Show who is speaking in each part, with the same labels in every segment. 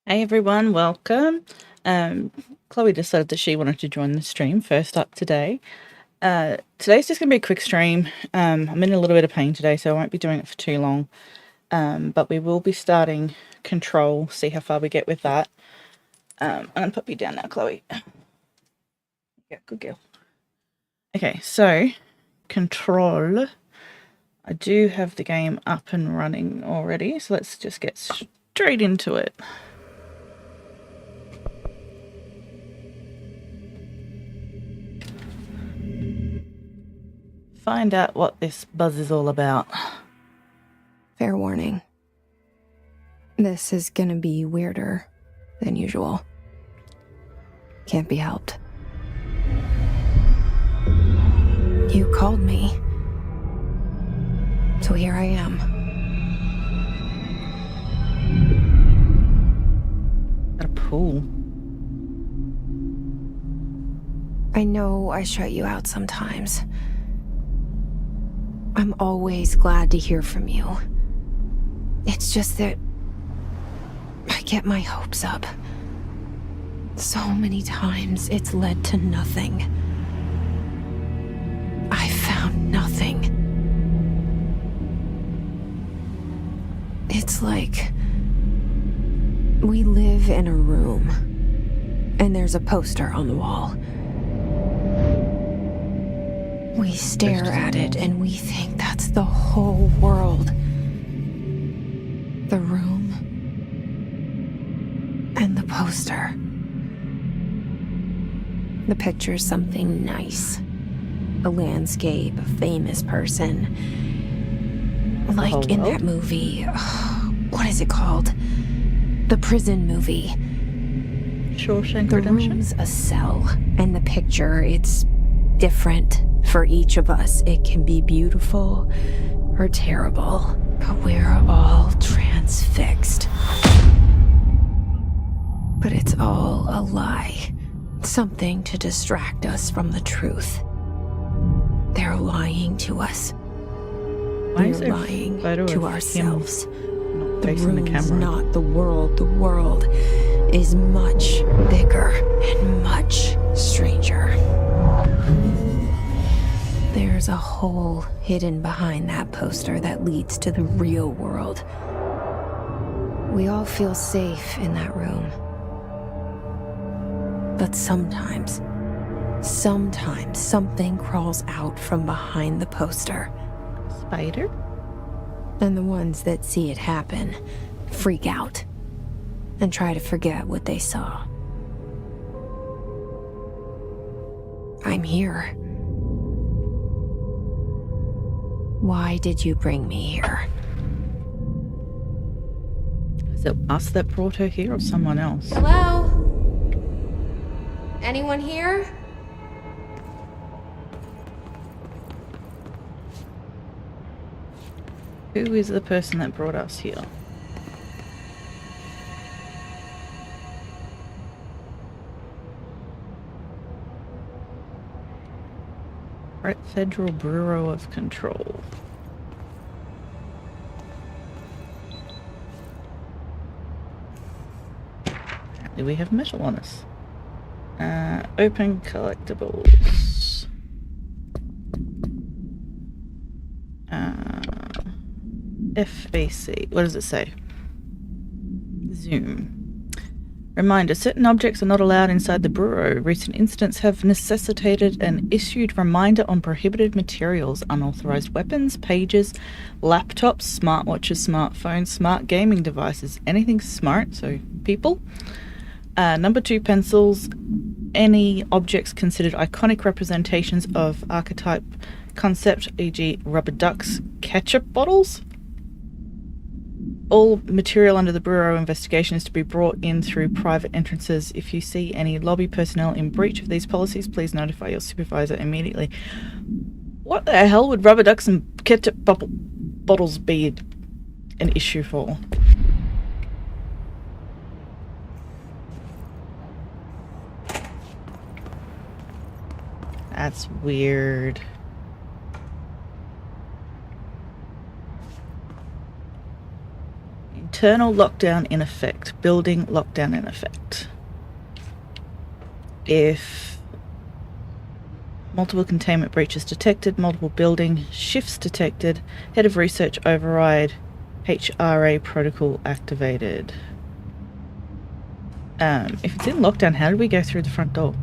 Speaker 1: Hey everyone, welcome. Chloe decided that she wanted to join the stream first up today. Today's just going to be a quick stream. I'm in a little bit of pain today, so I won't be doing it for too long. But we will be starting Control, see how far we get with that. I'm going to put you down now, Chloe. Yeah, good girl. Okay, so Control. I do have the game up and running already, so let's just get straight into it. Find out what this buzz is all about.
Speaker 2: Fair warning. This is gonna be weirder than usual. Can't be helped. You called me. So here I am.
Speaker 1: At a pool.
Speaker 2: I know I shut you out sometimes. I'm always glad to hear from you. It's just that I get my hopes up. So many times it's led to nothing. I found nothing. It's like we live in a room and there's a poster on the wall. We stare at it and we think that's the whole world. The room and the poster. The picture's something nice. A landscape, a famous person. Like in that movie, what is it called? The prison movie.
Speaker 1: Shawshank
Speaker 2: The
Speaker 1: Redemption?
Speaker 2: room's a cell, and the picture, it's different for each of us. It can be beautiful or terrible, but we're all transfixed. But it's all a lie. Something to distract us from the truth. They're lying to us. We're lying to ourselves. The room's not the world. The world is much bigger and much stranger. There's a hole hidden behind that poster that leads to the real world. We all feel safe in that room. But sometimes something crawls out from behind the poster.
Speaker 1: Spider?
Speaker 2: And the ones that see it happen freak out and try to forget what they saw. I'm here. Why did you bring me here?
Speaker 1: Is it us that brought her here or someone else?
Speaker 2: Hello? Anyone here?
Speaker 1: Who is the person that brought us here? Right, Federal Bureau of Control. Apparently we have metal on us. Open collectibles. FAC. What does it say? Zoom. Reminder, certain objects are not allowed inside the Bureau. Recent incidents have necessitated an issued reminder on prohibited materials, unauthorized weapons, pages, laptops, smartwatches, smartphones, smart gaming devices, anything smart, so people. Number 2, pencils, any objects considered iconic representations of archetype concept, e.g. rubber ducks, ketchup bottles. All material under the Bureau investigation is to be brought in through private entrances. If you see any lobby personnel in breach of these policies, please notify your supervisor immediately. What the hell would rubber ducks and ketchup bottles be an issue for? That's weird. Internal lockdown in effect. Building lockdown in effect. If multiple containment breaches detected, multiple building shifts detected, head of research override, HRA protocol activated. If it's in lockdown, how did we go through the front door?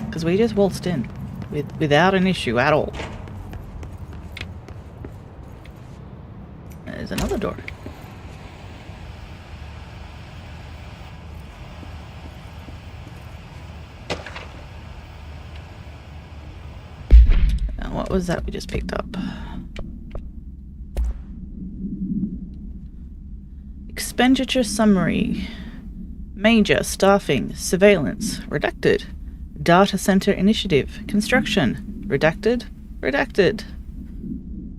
Speaker 1: Because we just waltzed in without an issue at all. There's another door. Now, what was that we just picked up? Expenditure summary. Major staffing, surveillance, redacted. Data center initiative, construction, redacted, redacted.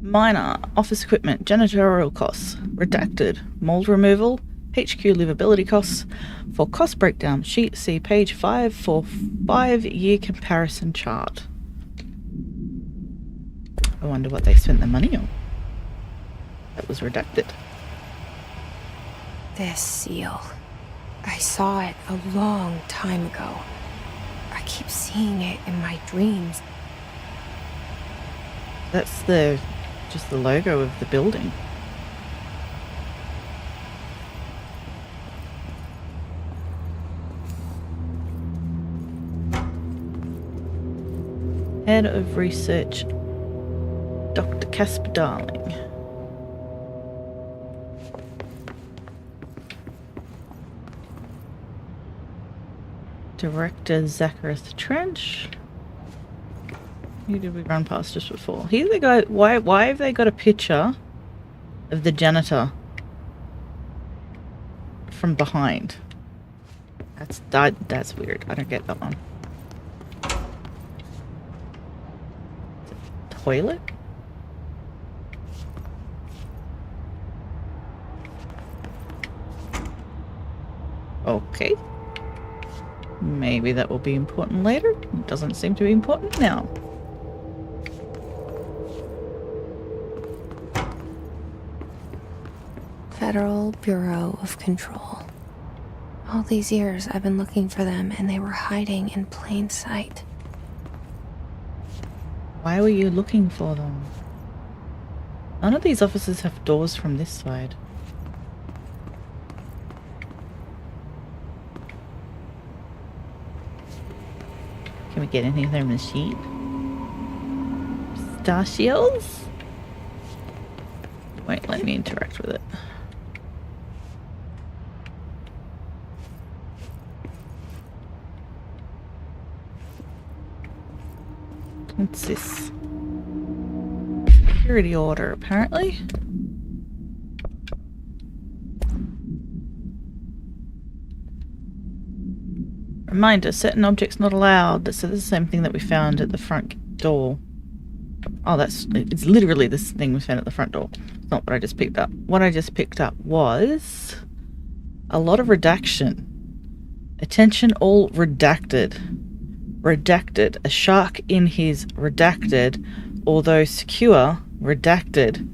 Speaker 1: Minor, office equipment, janitorial costs, redacted. Mold removal, HQ livability costs. For cost breakdown, sheet see page 5 for 5-year comparison chart. I wonder what they spent the money on. That was redacted.
Speaker 2: This seal. I saw it a long time ago. I keep seeing it in my dreams.
Speaker 1: That's just the logo of the building. Head of Research, Dr. Casper Darling. Director Zacharias Trench. Who did we run past just before? Here's the guy. Why have they got a picture of the janitor from behind? That's weird. I don't get that one. Toilet? Okay. Maybe that will be important later. It doesn't seem to be important now.
Speaker 2: Federal Bureau of Control. All these years I've been looking for them and they were hiding in plain sight.
Speaker 1: Why were you looking for them? None of these offices have doors from this side. Can we get anything from the sheet? Pistachios? Wait, let me interact with it. What's this? Security order, apparently. Reminder, certain objects not allowed. So this is the same thing that we found at the front door. Oh, it's literally this thing we found at the front door. It's not what I just picked up. What I just picked up was a lot of redaction. Attention all redacted. Redacted. A shark in his redacted, although secure, redacted.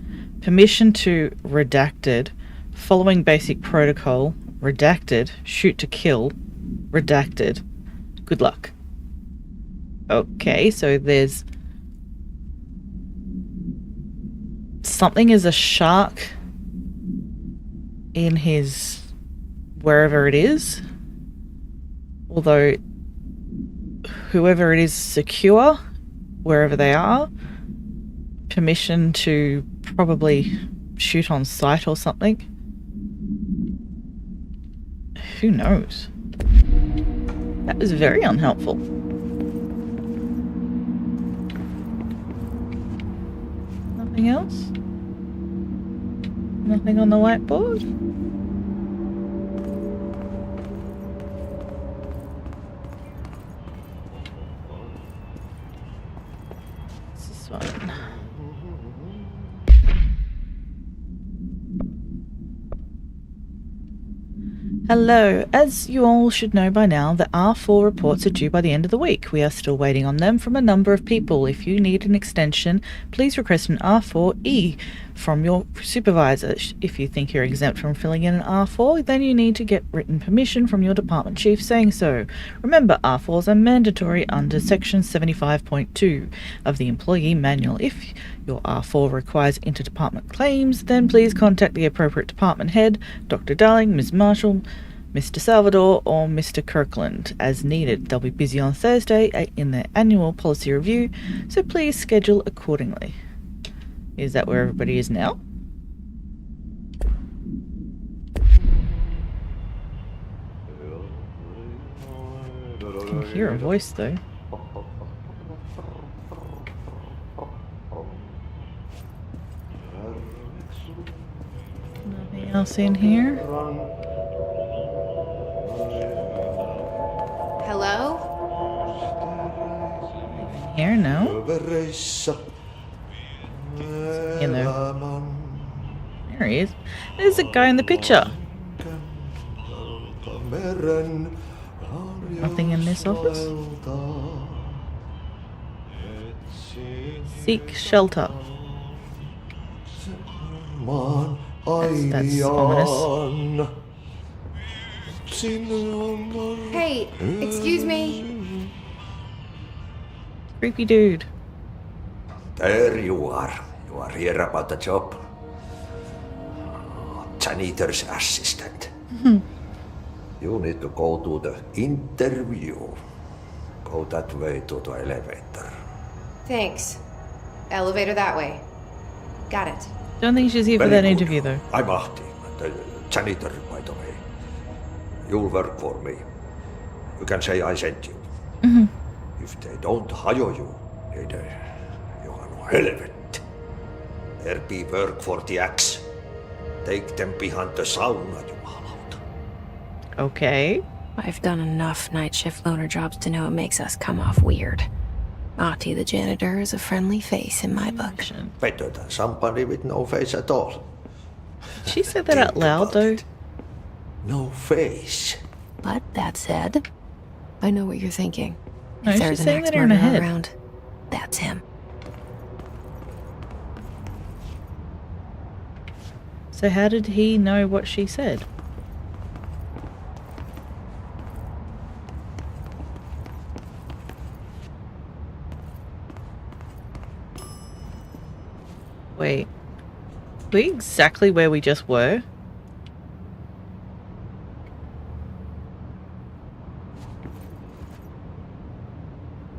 Speaker 1: Permission to redacted. Following basic protocol, redacted. Shoot to kill, redacted. Good luck. Okay, so there's something is a shark in his wherever it is, although whoever it is secure wherever they are. Permission to probably shoot on sight or something. Who knows? That was very unhelpful. Nothing else? Nothing on the whiteboard? What's this one? Hello. As you all should know by now, the R4 reports are due by the end of the week. We are still waiting on them from a number of people. If you need an extension, please request an R4E from your supervisor. If you think you're exempt from filling in an R4, then you need to get written permission from your department chief saying so. Remember, R4s are mandatory under Section 75.2 of the Employee Manual. If your R4 requires interdepartment claims, then please contact the appropriate department head, Dr. Darling, Ms. Marshall, Mr. Salvador, or Mr. Kirkland as needed. They'll be busy on Thursday in their annual policy review, so please schedule accordingly. Is that where everybody is now? I can hear a voice though. Nothing else in here?
Speaker 3: Hello?
Speaker 1: In here, no. In there. There he is. There's a guy in the picture. Nothing in this office. Seek shelter. That's ominous.
Speaker 3: Hey, excuse me.
Speaker 1: Creepy dude.
Speaker 4: There you are. You are here about the job. Janitor's assistant. You need to go to the interview. Go that way to the elevator.
Speaker 3: Thanks. Elevator that way. Got it.
Speaker 1: Don't think she's here for that interview though.
Speaker 4: I'm Ahti, the janitor, by the way. You'll work for me. You can say I sent you. If they don't hire you, you are no helvet. There be work for the axe. Take them behind the sauna, you malauta.
Speaker 1: Okay.
Speaker 2: I've done enough night shift loner jobs to know it makes us come off weird. Ahti the janitor is a friendly face in my book.
Speaker 4: Better than somebody with no face at all.
Speaker 1: She said that out loud though.
Speaker 4: No face.
Speaker 2: But that said, I know what you're thinking.
Speaker 1: No,
Speaker 2: If
Speaker 1: she's
Speaker 2: there's an
Speaker 1: saying
Speaker 2: ex
Speaker 1: that in her
Speaker 2: murderer
Speaker 1: head.
Speaker 2: around, that's him.
Speaker 1: So how did he know what she said? Wait. Are we exactly where we just were?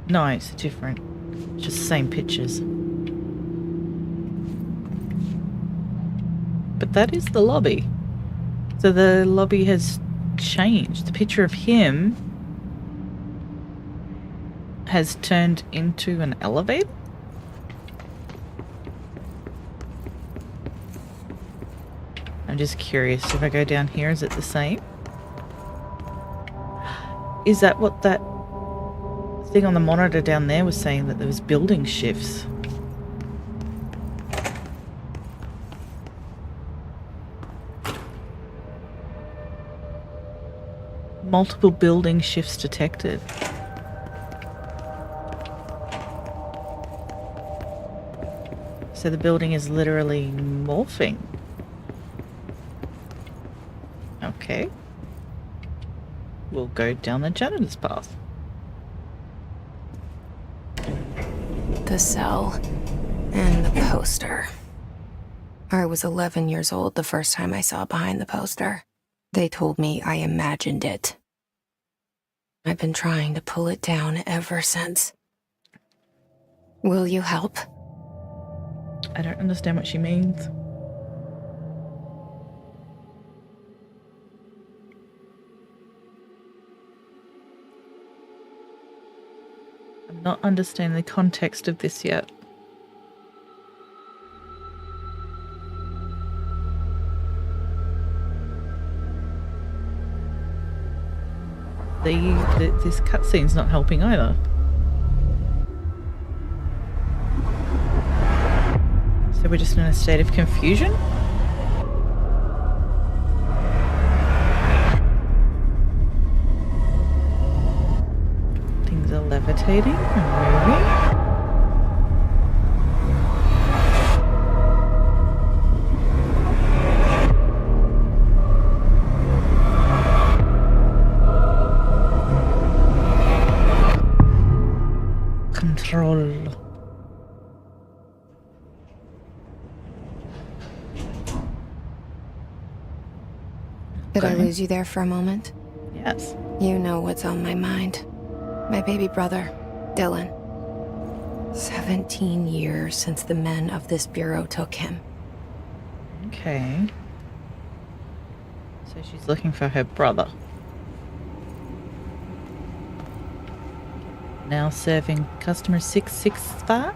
Speaker 1: No, it's different. Just the same pictures. But that is the lobby. So the lobby has changed. The picture of him has turned into an elevator? I'm just curious, if I go down here, is it the same? Is that what that thing on the monitor down there was saying, that there was building shifts? Multiple building shifts detected. So the building is literally morphing. Okay. We'll go down the janitor's path.
Speaker 2: The cell and the poster. I was 11 years old the first time I saw behind the poster. They told me I imagined it. I've been trying to pull it down ever since. Will you help?
Speaker 1: I don't understand what she means. I'm not understanding the context of this yet. This cutscene's not helping either. So we're just in a state of confusion? levitating and moving. Control.
Speaker 3: Did I lose you there for a moment?
Speaker 1: Yes.
Speaker 3: You know what's on my mind. My baby brother, Dylan. 17 years since the men of this bureau took him.
Speaker 1: Okay. So she's looking for her brother. Now serving customer 665.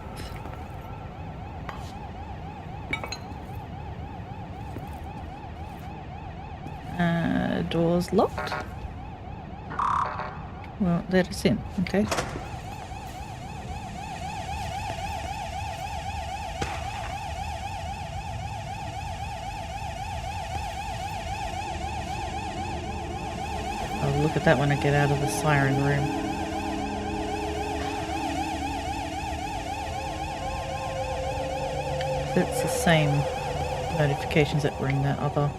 Speaker 1: Door's locked. Well, let us in, okay. I'll look at that when I get out of the siren room. That's the same notifications that were in that other.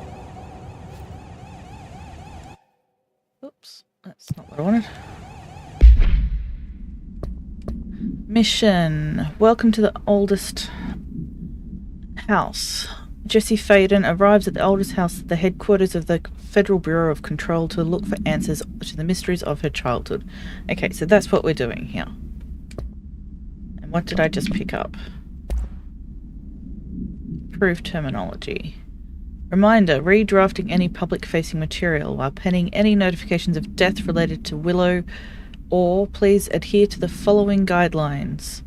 Speaker 1: Oops, that's not what I wanted. Mission. Welcome to the oldest house. Jessie Faden arrives at the oldest house at the headquarters of the Federal Bureau of Control to look for answers to the mysteries of her childhood. Okay, so that's what we're doing here. And what did I just pick up? Approved terminology. Reminder, redrafting any public-facing material while penning any notifications of death related to Willow, or please adhere to the following guidelines.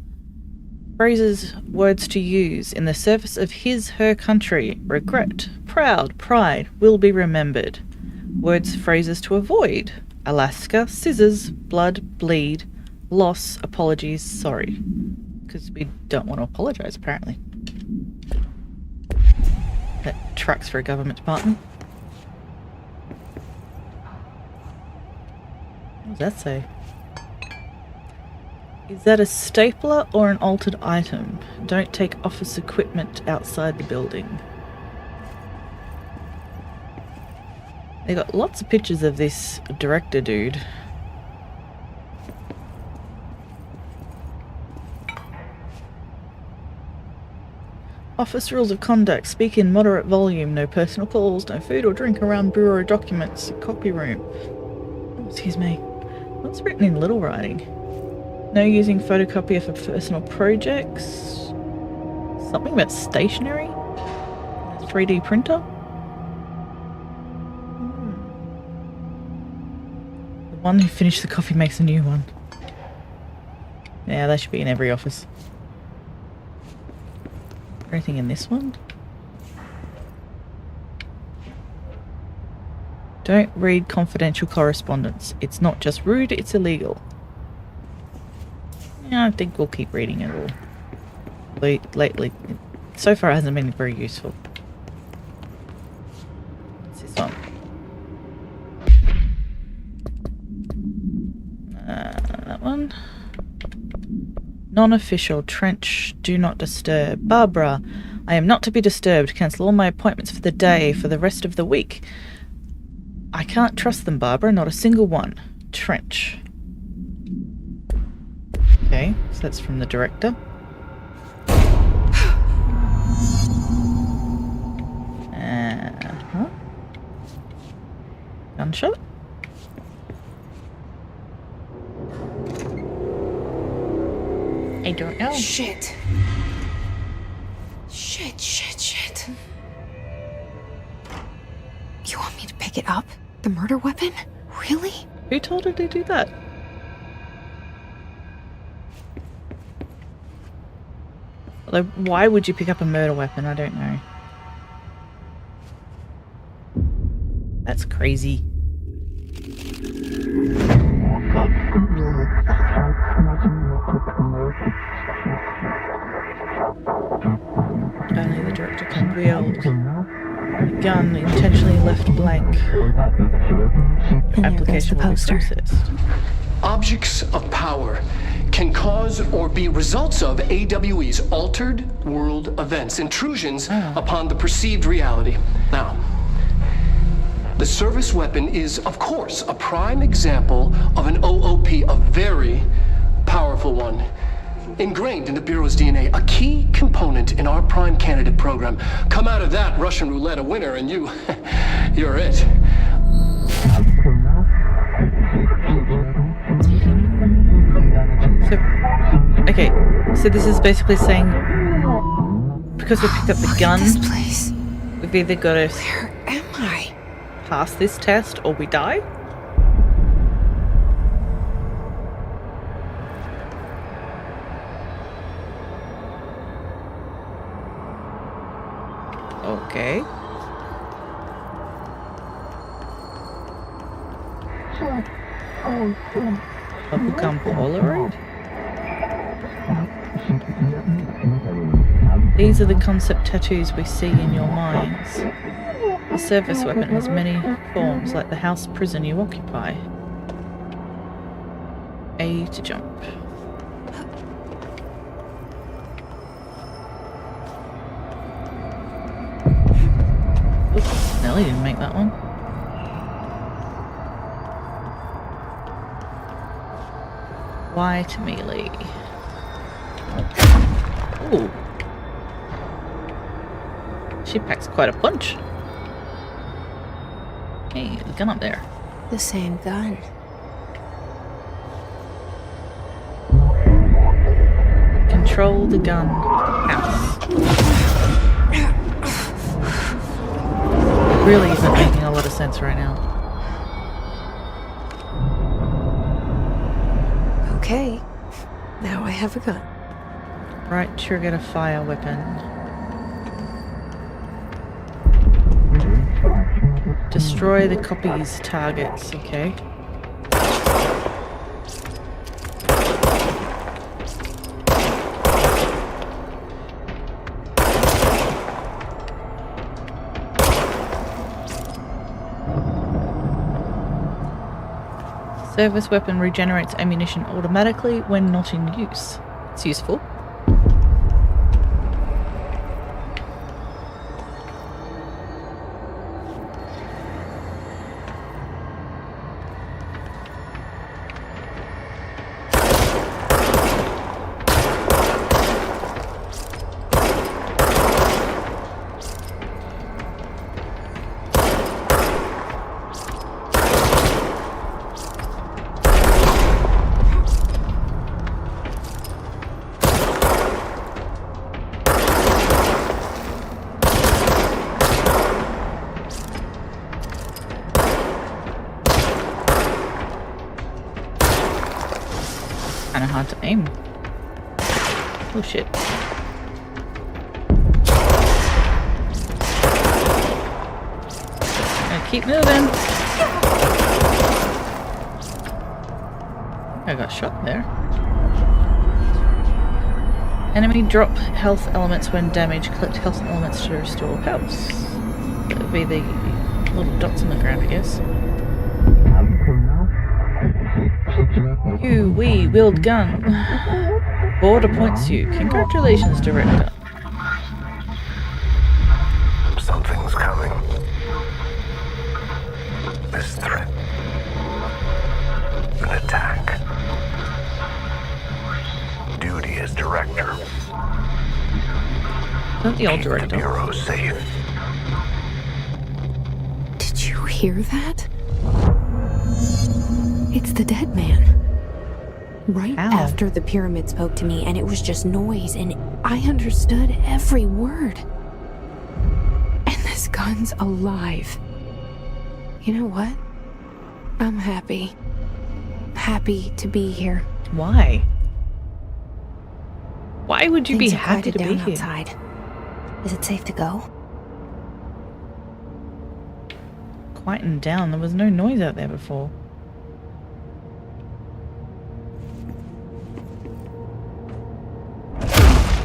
Speaker 1: Phrases, words to use in the service of his, her country. Regret, proud, pride will be remembered. Words, phrases to avoid. Alaska, scissors, blood, bleed, loss, apologies, sorry. Because we don't want to apologise, apparently. That tracks for a government department. What does that say? Is that a stapler or an altered item? Don't take office equipment outside the building. They got lots of pictures of this director dude. Office rules of conduct. Speak in moderate volume. No personal calls. No food or drink around bureau documents. Copy room. Oh, excuse me. What's written in little writing? No using photocopier for personal projects. Something about stationery? 3D printer? The one who finished the coffee makes a new one. Yeah, that should be in every office. Anything in this one? Don't read confidential correspondence. It's not just rude, it's illegal. Yeah, I think we'll keep reading it all. Lately, so far it hasn't been very useful. What's this one? That one. Non-official. Trench. Do not disturb. Barbara. I am not to be disturbed. Cancel all my appointments for the day, for the rest of the week. I can't trust them, Barbara. Not a single one. Trench. Okay, so that's from the director. Gunshot. I don't know.
Speaker 3: Shit. Shit. You want me to pick it up? The murder weapon? Really?
Speaker 1: Who told her to do that? Although, why would you pick up a murder weapon? I don't know. That's crazy. Only the director can wield. The gun intentionally left blank. Your application will be processed.
Speaker 5: objects of power can cause or be results of AWE's altered world events, intrusions upon the perceived reality. Now, the service weapon is, of course, a prime example of an OOP, a very powerful one. Ingrained in the Bureau's DNA, a key component in our prime candidate program. Come out of that Russian roulette a winner and you're it.
Speaker 1: Okay, so this is basically saying because we picked up the gun,
Speaker 2: this place.
Speaker 1: we've either got to
Speaker 2: Where am I?
Speaker 1: pass this test or we die. Okay. Bubblegum Polaroid? These are the concept tattoos we see in your minds. The service weapon has many forms, like the house prison you occupy. A to jump. Oops, Nelly didn't make that one. Y to melee. Ooh. She packs quite a punch. Hey, the gun up there.
Speaker 2: The same gun.
Speaker 1: Control the gun. House. It really isn't making a lot of sense right now.
Speaker 2: Okay. Now I have a gun.
Speaker 1: Right trigger to fire weapon. Destroy the copy's targets, okay. Service weapon regenerates ammunition automatically when not in use. It's useful. Kinda hard to aim. Oh shit. Gotta keep moving. I got shot there. Enemy drop health elements when damaged. Collect health elements to restore health. That would be the little dots on the ground, I guess. We wield gun. Board appoints you. Congratulations, Director.
Speaker 6: Something's coming. This threat. An attack. Duty as Director.
Speaker 1: Not the old
Speaker 6: Keep
Speaker 1: Director.
Speaker 6: the Bureau safe.
Speaker 2: Did you hear that? It's the dead man. Right
Speaker 1: Ow.
Speaker 2: after the pyramid spoke to me, and it was just noise, and I understood every word. And this gun's alive. You know what? I'm happy. Happy to be here.
Speaker 1: Why? Why would you be
Speaker 2: Things have
Speaker 1: happy to
Speaker 2: quieted
Speaker 1: be
Speaker 2: down
Speaker 1: here?
Speaker 2: outside. Is it safe to go?
Speaker 1: Quietened down. There was no noise out there before.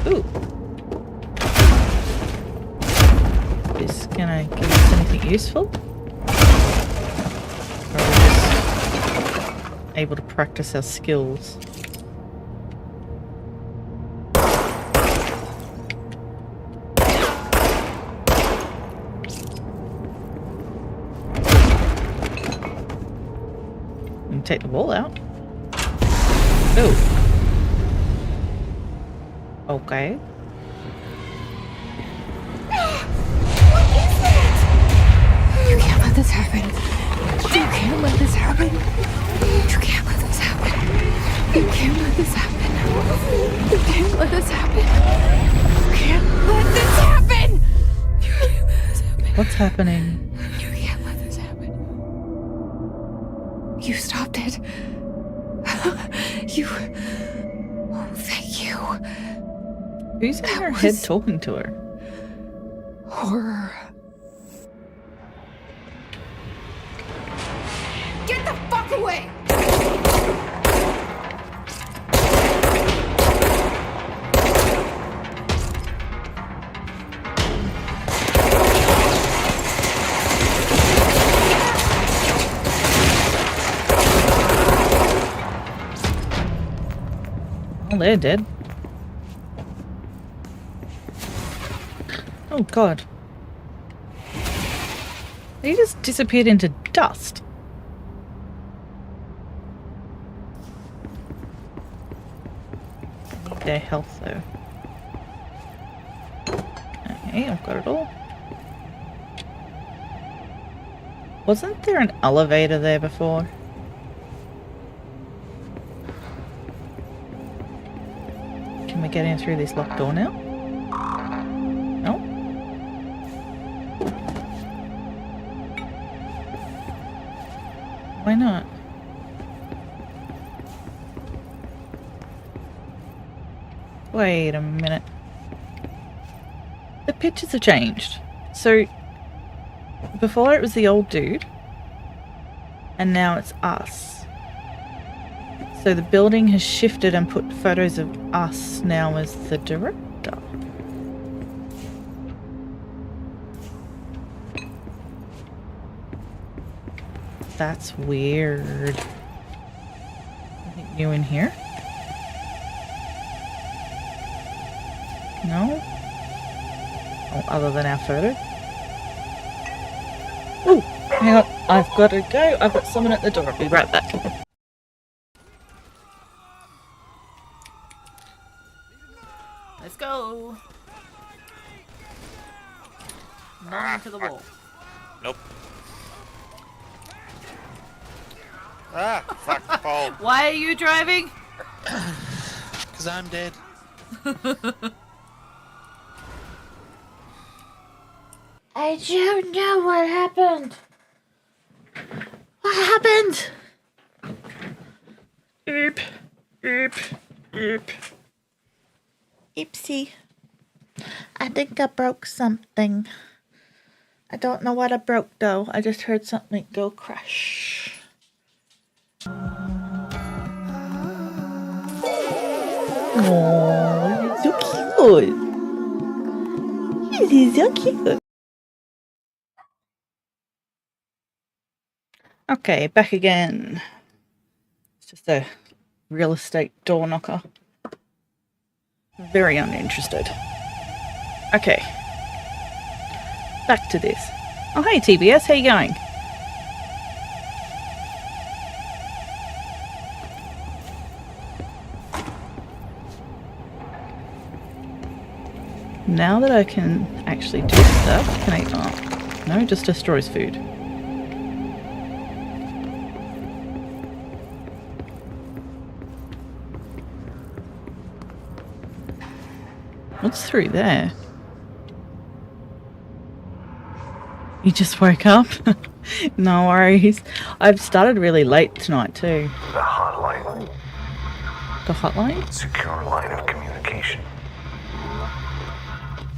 Speaker 1: Ooh. Is this gonna give us anything useful? Or are we just able to practice our skills. And take the wall out. Oh. Okay.
Speaker 3: You can't let this happen. You can't let this happen. You can't let this happen. You can't let this happen. You can't let this happen. You can't let this happen. You can't let this happen.
Speaker 1: What's happening?
Speaker 3: You can't let this happen. You stopped it. You... Oh, thank you.
Speaker 1: Who's in her head talking to her?
Speaker 3: Horror. Get the fuck away!
Speaker 1: Oh, they're dead. Oh god. He just disappeared into dust. Need their health though. Okay, I've got it all. Wasn't there an elevator there before? Can we get in through this locked door now? No? Why not? Wait a minute. The pictures have changed. So, before it was the old dude, and now it's us. So the building has shifted and put photos of us now as the director. That's weird. Anything new in here? No? Oh, other than our photo? Ooh, hang on. I've got to go. I've got someone at the door. I'll be right back. Let's go. Not into the wall.
Speaker 7: Nope. Ah, fuck, Paul.
Speaker 1: Why are you driving?
Speaker 7: Because I'm dead.
Speaker 1: I don't know what happened. What happened? Oop, oop, oop. Oopsie. I think I broke something. I don't know what I broke though. I just heard something go crash. Oh, you're so cute. You're so cute. Okay, back again. It's just a real estate door knocker. Very uninterested. Okay. Back to this. Oh, hey TBS, how you going? Now that I can actually do stuff, can I... Oh, no, it just destroys food. What's through there? You just woke up? No worries. I've started really late tonight too.
Speaker 6: The hotline.
Speaker 1: The hotline?
Speaker 6: Secure line of communication.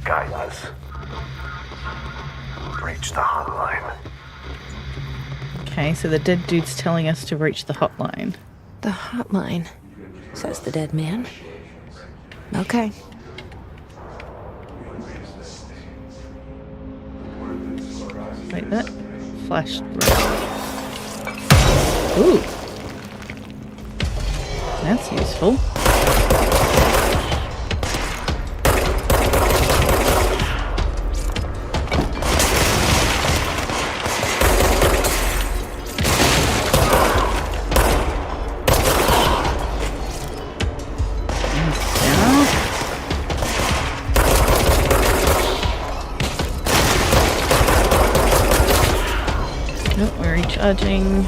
Speaker 6: Guidance. Reach the hotline.
Speaker 1: Okay, so the dead dude's telling us to reach the hotline.
Speaker 2: The hotline, says the dead man. Okay.
Speaker 1: Wait, that flashed red. Ooh. That's useful. Nope, we're recharging.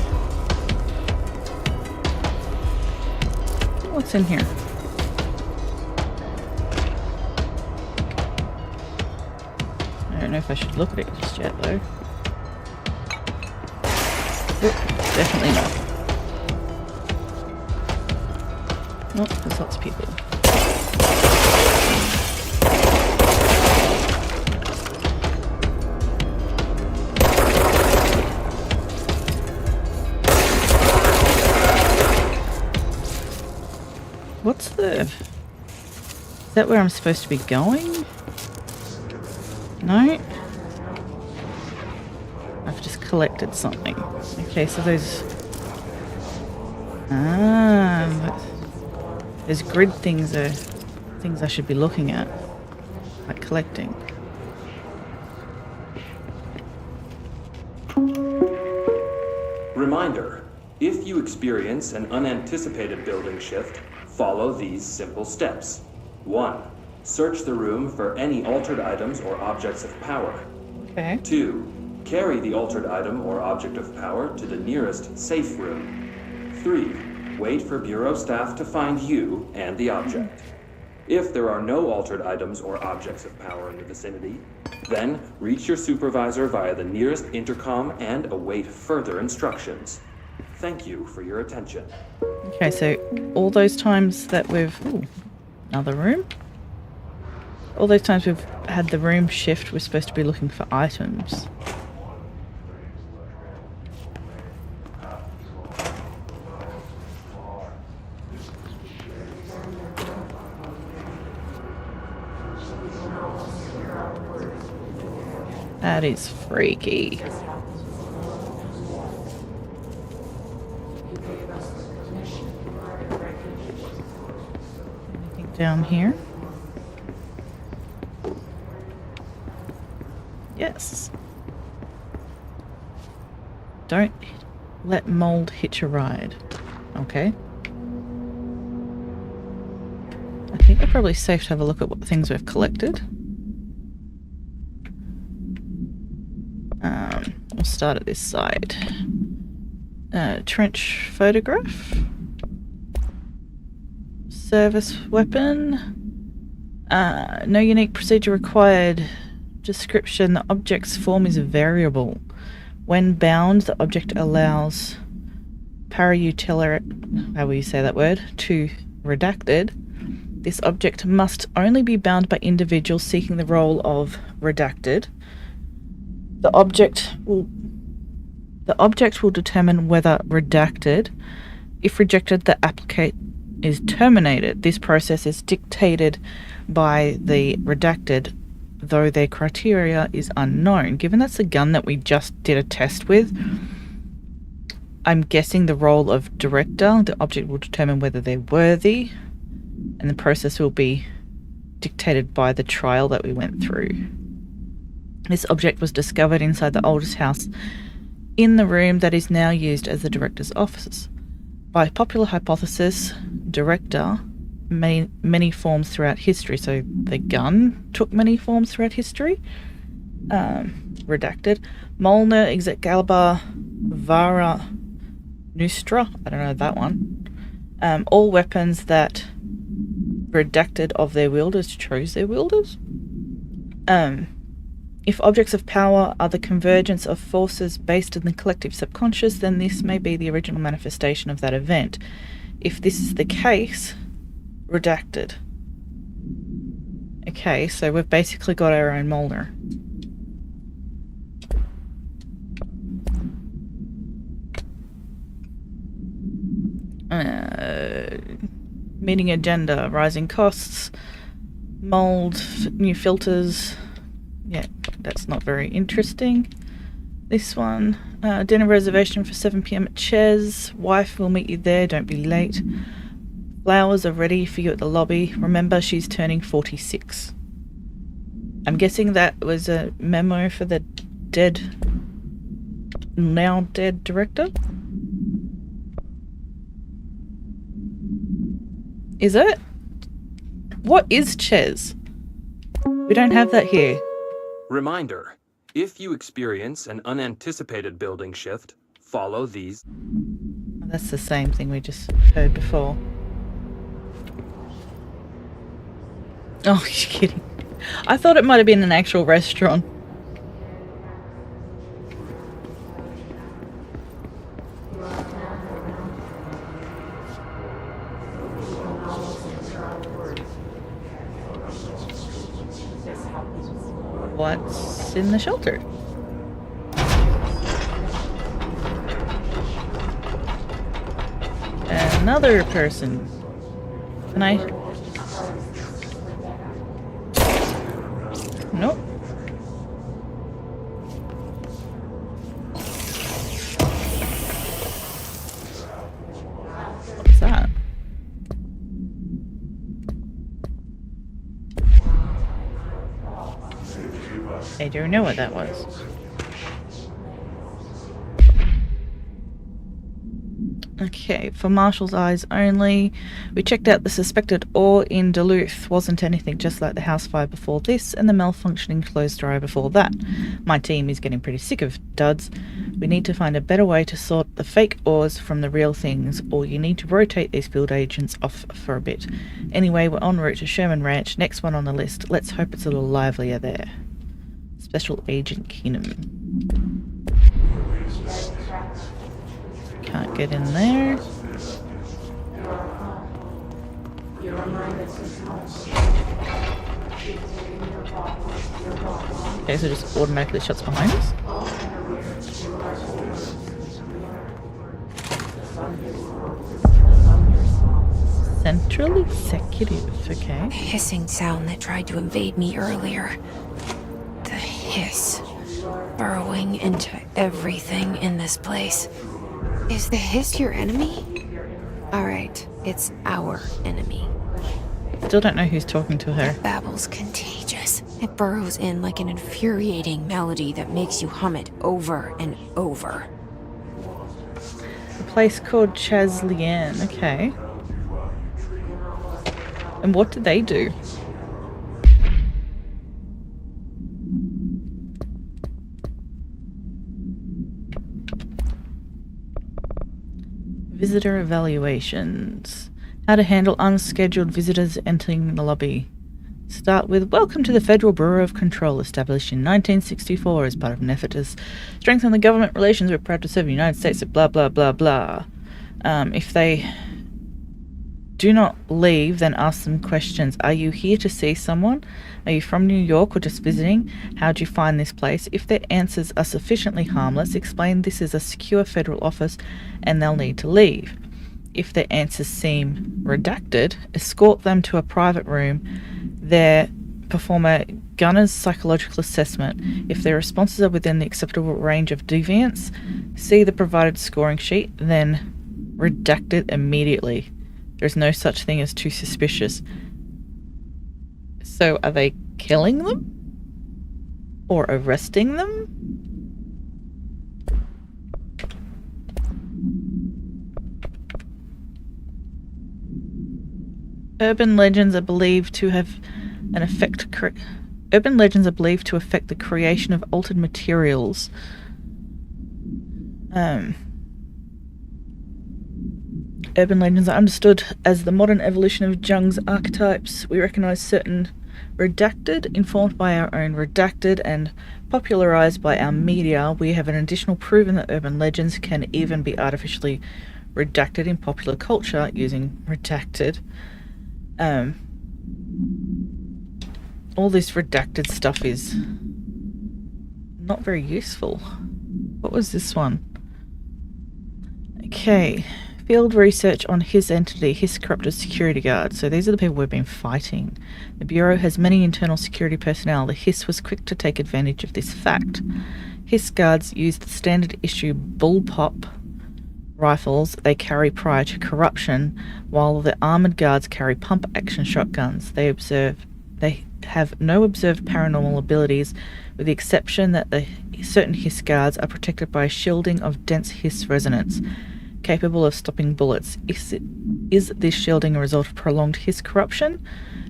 Speaker 1: What's in here? I don't know if I should look at it just yet, though. Oop, definitely not. Nope, there's lots of people. What's the... Is that where I'm supposed to be going? No? I've just collected something. Okay, so those... those grid things are things I should be looking at. Like collecting.
Speaker 8: Reminder, if you experience an unanticipated building shift, follow these simple steps. 1. Search the room for any altered items or objects of power.
Speaker 1: Okay.
Speaker 8: 2. Carry the altered item or object of power to the nearest safe room. 3. Wait for Bureau staff to find you and the object. If there are no altered items or objects of power in the vicinity, then reach your supervisor via the nearest intercom and await further instructions. Thank you for your attention.
Speaker 1: Okay, so all those times that we've... Ooh, another room? All those times we've had the room shift, we're supposed to be looking for items. That is freaky. Anything down here? Yes. Don't let mold hitch a ride. Okay. I think we're probably safe to have a look at what things we've collected. We'll start at this side. Trench photograph. Service weapon. No unique procedure required. Description: the object's form is variable. When bound, the object allows para-utilitarian, how will you say that word, to redacted. This object must only be bound by individuals seeking the role of redacted. The object will determine whether redacted. If rejected, the applicant is terminated. This process is dictated by the redacted, though their criteria is unknown. Given that's the gun that we just did a test with, I'm guessing the role of director, the object will determine whether they're worthy, and the process will be dictated by the trial that we went through. This object was discovered inside the oldest house in the room that is now used as the director's office. By popular hypothesis, director many forms throughout history. So the gun took many forms throughout history. Redacted. Molnar, Excalibur, Vara, Nustra. I don't know that one. All weapons that redacted of their wielders chose their wielders. If objects of power are the convergence of forces based in the collective subconscious, then this may be the original manifestation of that event. If this is the case, redacted. Okay, so we've basically got our own Molnar. Meeting agenda, rising costs, mold, new filters. Yeah, that's not very interesting. This one, dinner reservation for 7 p.m. at Ches. Wife will meet you there, don't be late. Flowers are ready for you at the lobby. Remember, she's turning 46. I'm guessing that was a memo for the now dead director? Is it? What is Ches? We don't have that here.
Speaker 8: Reminder, if you experience an unanticipated building shift, follow these.
Speaker 1: That's the same thing we just heard before. Oh, you're kidding. I thought it might have been an actual restaurant. What's in the shelter? Another person. Can I? Nope. What's that? I don't know what that was. Okay, for Marshall's eyes only. We checked out the suspected ore in Duluth. Wasn't anything just like the house fire before this and the malfunctioning clothes dryer before that. My team is getting pretty sick of duds. We need to find a better way to sort the fake ores from the real things, or you need to rotate these field agents off for a bit. Anyway, we're en route to Sherman Ranch, next one on the list. Let's hope it's a little livelier there. Special Agent Keenum. Can't get in there. Okay, so it just automatically shuts behind us. Central Executive, okay.
Speaker 2: The hissing sound that tried to invade me earlier. The hiss. Burrowing into everything in this place.
Speaker 3: Is the hiss your enemy?
Speaker 2: Alright, it's our enemy.
Speaker 1: Still don't know who's talking to her.
Speaker 2: That babble's contagious. It burrows in like an infuriating melody that makes you hum it over and over.
Speaker 1: A place called Chazlian, okay. And what did they do? Visitor evaluations. How to handle unscheduled visitors entering the lobby. Start with, welcome to the Federal Bureau of Control, established in 1964 as part of an effort to strengthen the government relations. We're proud to serve the United States, blah, blah, blah, blah. If they do not leave, then ask them questions. Are you here to see someone? Are you from New York or just visiting? How'd you find this place? If their answers are sufficiently harmless, explain this is a secure federal office and they'll need to leave. If their answers seem redacted, escort them to a private room. There, perform a gunner's psychological assessment. If their responses are within the acceptable range of deviance, see the provided scoring sheet, then redact it immediately. There's no such thing as too suspicious. So are they killing them? Or arresting them? Urban legends are believed to have an effect. Urban legends are believed to affect the creation of altered materials. Urban legends are understood as the modern evolution of Jung's archetypes. We recognize certain redacted, informed by our own redacted, and popularized by our media. We have an additional proven that urban legends can even be artificially redacted in popular culture using redacted. All this redacted stuff is not very useful. What was this one? Okay. Field research on his entity, his corrupted security guard. So these are the people we've been fighting. The Bureau has many internal security personnel. The Hiss was quick to take advantage of this fact. Hiss guards used the standard issue bullpup rifles they carry prior to corruption, while the armored guards carry pump-action shotguns. They have no observed paranormal abilities, with the exception that the certain hiss guards are protected by a shielding of dense hiss resonance, capable of stopping bullets. Is this shielding a result of prolonged hiss corruption?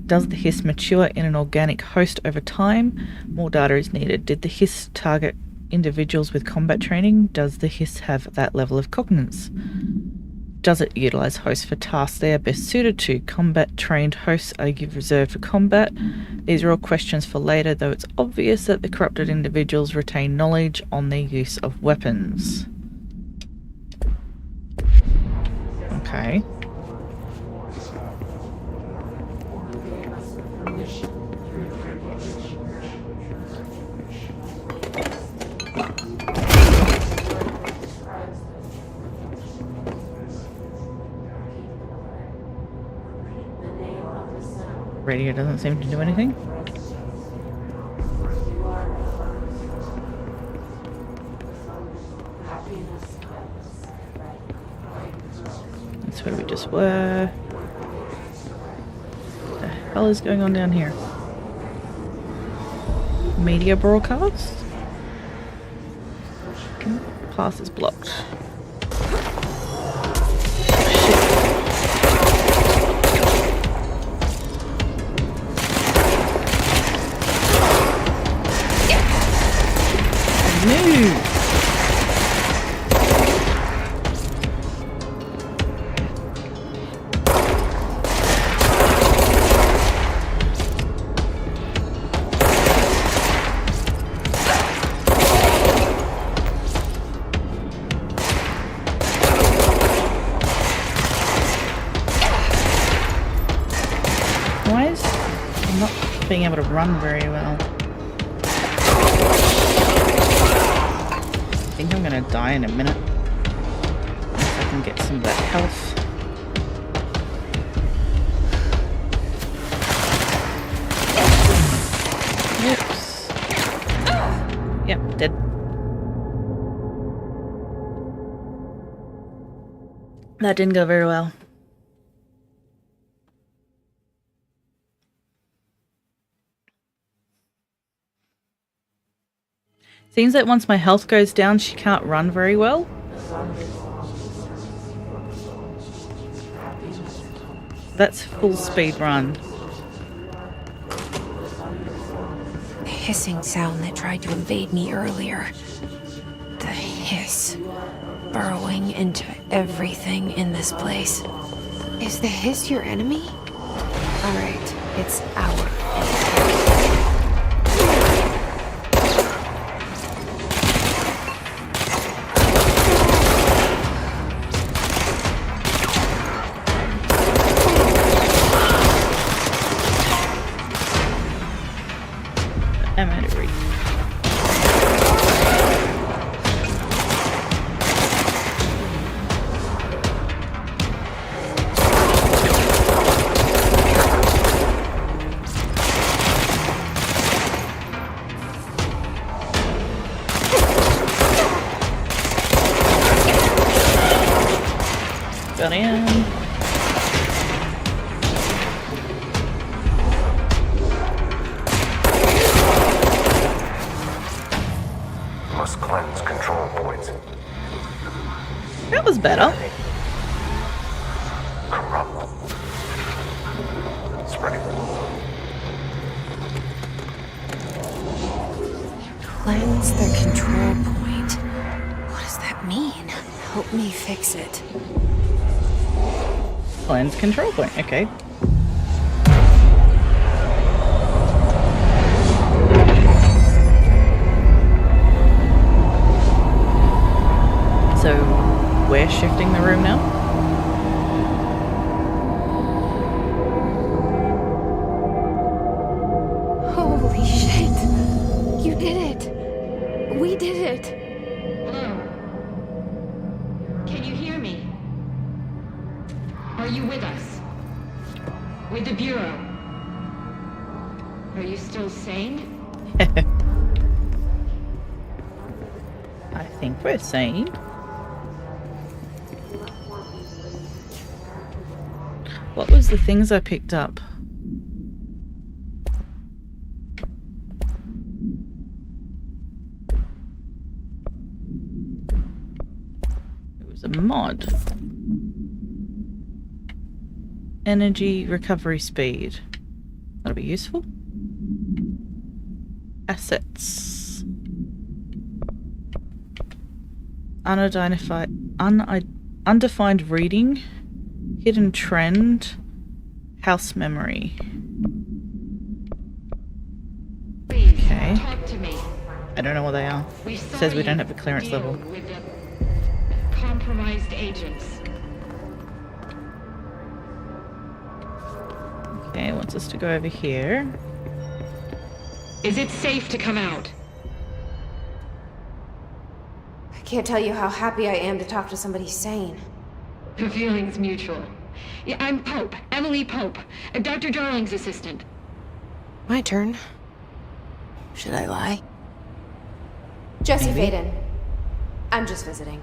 Speaker 1: Does the hiss mature in an organic host over time? More data is needed. Did the hiss target individuals with combat training? Does the hiss have that level of cognizance? Does it utilize hosts for tasks they are best suited to? Combat-trained hosts are reserved for combat. These are all questions for later, though it's obvious that the corrupted individuals retain knowledge on their use of weapons. Okay. Radio doesn't seem to do anything. That's where we just were. What the hell is going on down here? Media broadcast? Pass is blocked. Being able to run very well. I think I'm gonna die in a minute. If I can get some of that health. Oops. Yep, dead. That didn't go very well. Seems that once my health goes down, she can't run very well. That's full speed run.
Speaker 2: The hissing sound that tried to invade me earlier. The hiss. Burrowing into everything in this place.
Speaker 3: Is the hiss your enemy?
Speaker 2: Alright, it's our enemy.
Speaker 1: Got in.
Speaker 6: Must cleanse control points.
Speaker 1: That was better.
Speaker 6: Corrupt. Spreading.
Speaker 2: Cleanse the control point. What does that mean? Help me fix it.
Speaker 1: Cleanse control point, okay. So, we're shifting the room now?
Speaker 3: Holy shit! You did it! We did it!
Speaker 9: Hello? Can you hear me? Are you with us? With the Bureau? Are you still sane?
Speaker 1: I think we're sane. What was the things I picked up? It was a mod. Energy recovery speed. That'll be useful. Assets. Undefined reading. Hidden trend. House memory. Okay.
Speaker 9: Talk to me.
Speaker 1: I don't know what they are. It says we don't have a clearance level.
Speaker 9: With the compromised agents.
Speaker 1: Okay, it wants us to go over here.
Speaker 9: Is it safe to come out?
Speaker 3: I can't tell you how happy I am to talk to somebody sane.
Speaker 9: The feeling's mutual. Yeah, I'm Pope, Emily Pope, Dr. Darling's assistant.
Speaker 2: My turn. Should I lie?
Speaker 3: Jesse Faden. I'm just visiting.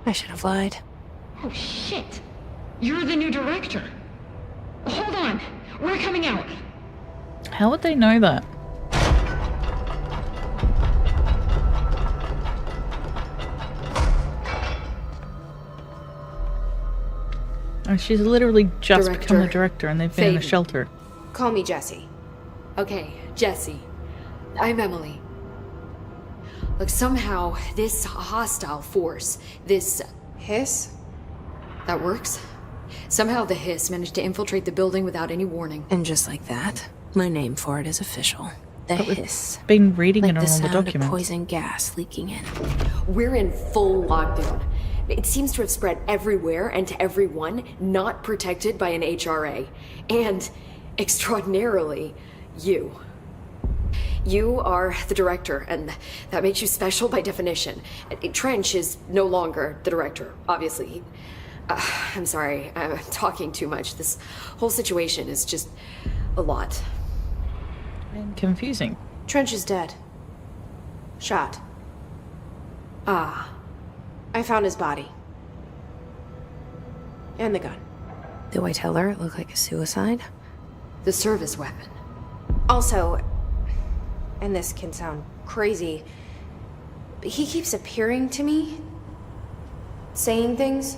Speaker 2: I should have lied.
Speaker 9: Oh, shit. You're the new director. Hold on. We're coming out.
Speaker 1: How would they know that? Oh, she's literally just become the director and they've been in a shelter.
Speaker 3: Call me Jesse.
Speaker 10: Okay, Jesse. I'm Emily. Look, somehow this hostile force, this
Speaker 3: hiss?
Speaker 10: That works? Somehow the hiss managed to infiltrate the building without any warning.
Speaker 2: And just like that, my name for it is official. The hiss.
Speaker 1: Been reading
Speaker 2: like
Speaker 1: it on all the documents.
Speaker 2: Of poison gas leaking in.
Speaker 10: We're in full lockdown. It seems to have spread everywhere and to everyone not protected by an HRA. And, extraordinarily, you. You are the director, and that makes you special by definition. Trench is no longer the director, obviously. I'm sorry, I'm talking too much. This whole situation is just a lot.
Speaker 1: And confusing.
Speaker 3: Trench is dead. Shot.
Speaker 10: Ah.
Speaker 3: I found his body. And the gun.
Speaker 2: Do I tell her it looked like a suicide?
Speaker 10: The service weapon.
Speaker 3: Also, and this can sound crazy, but he keeps appearing to me, saying things.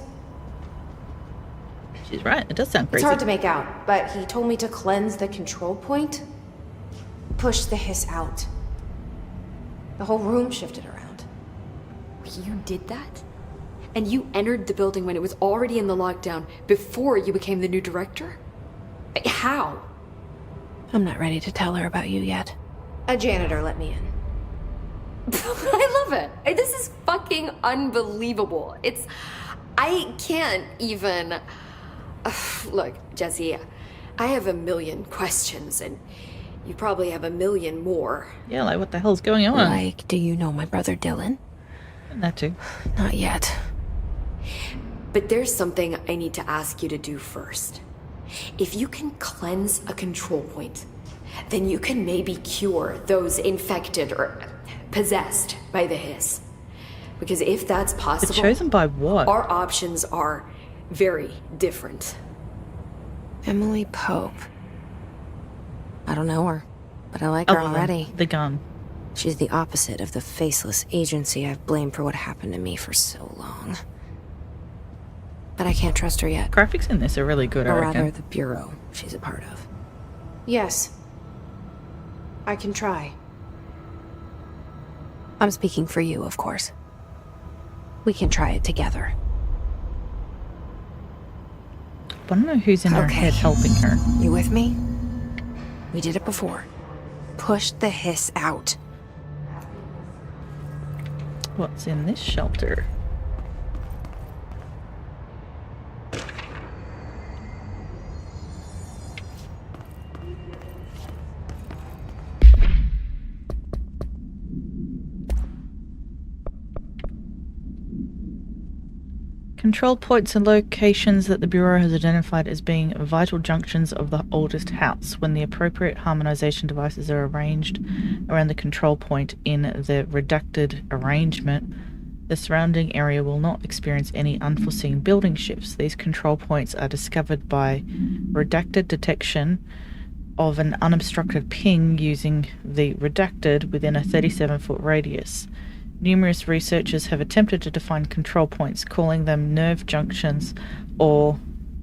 Speaker 1: She's right, it does sound crazy.
Speaker 3: It's hard to make out, but he told me to cleanse the control point, push the hiss out. The whole room shifted around.
Speaker 10: You did that? And you entered the building when it was already in the lockdown before you became the new director? How?
Speaker 2: I'm not ready to tell her about you yet.
Speaker 3: A janitor let me in.
Speaker 10: I love it. This is fucking unbelievable. I can't even... Look, Jesse, I have a million questions, and you probably have a million more.
Speaker 1: Yeah, like what the hell's going on?
Speaker 2: Like, do you know my brother Dylan?
Speaker 1: That too.
Speaker 2: Not yet.
Speaker 10: But there's something I need to ask you to do first. If you can cleanse a control point, then you can maybe cure those infected or possessed by the hiss. Because if that's possible...
Speaker 1: But chosen by what?
Speaker 10: Our options are very different.
Speaker 2: Emily Pope. I don't know her, but I like her already.
Speaker 1: The gun.
Speaker 2: She's the opposite of the faceless agency I've blamed for what happened to me for so long. But I can't trust her yet.
Speaker 1: Graphics in this are really good, I
Speaker 2: or
Speaker 1: reckon.
Speaker 2: rather, the bureau she's a part of.
Speaker 3: Yes. I can try.
Speaker 2: I'm speaking for you, of course. We can try it together.
Speaker 1: I want to know who's in her head helping her.
Speaker 2: You with me? We did it before. Push the hiss out.
Speaker 1: What's in this shelter? Control points and locations that the Bureau has identified as being vital junctions of the oldest house. When the appropriate harmonization devices are arranged around the control point in the redacted arrangement, The surrounding area will not experience any unforeseen building shifts. These control points are discovered by redacted detection of an unobstructed ping using the redacted within a 37-foot radius. Numerous researchers have attempted to define control points, calling them nerve junctions or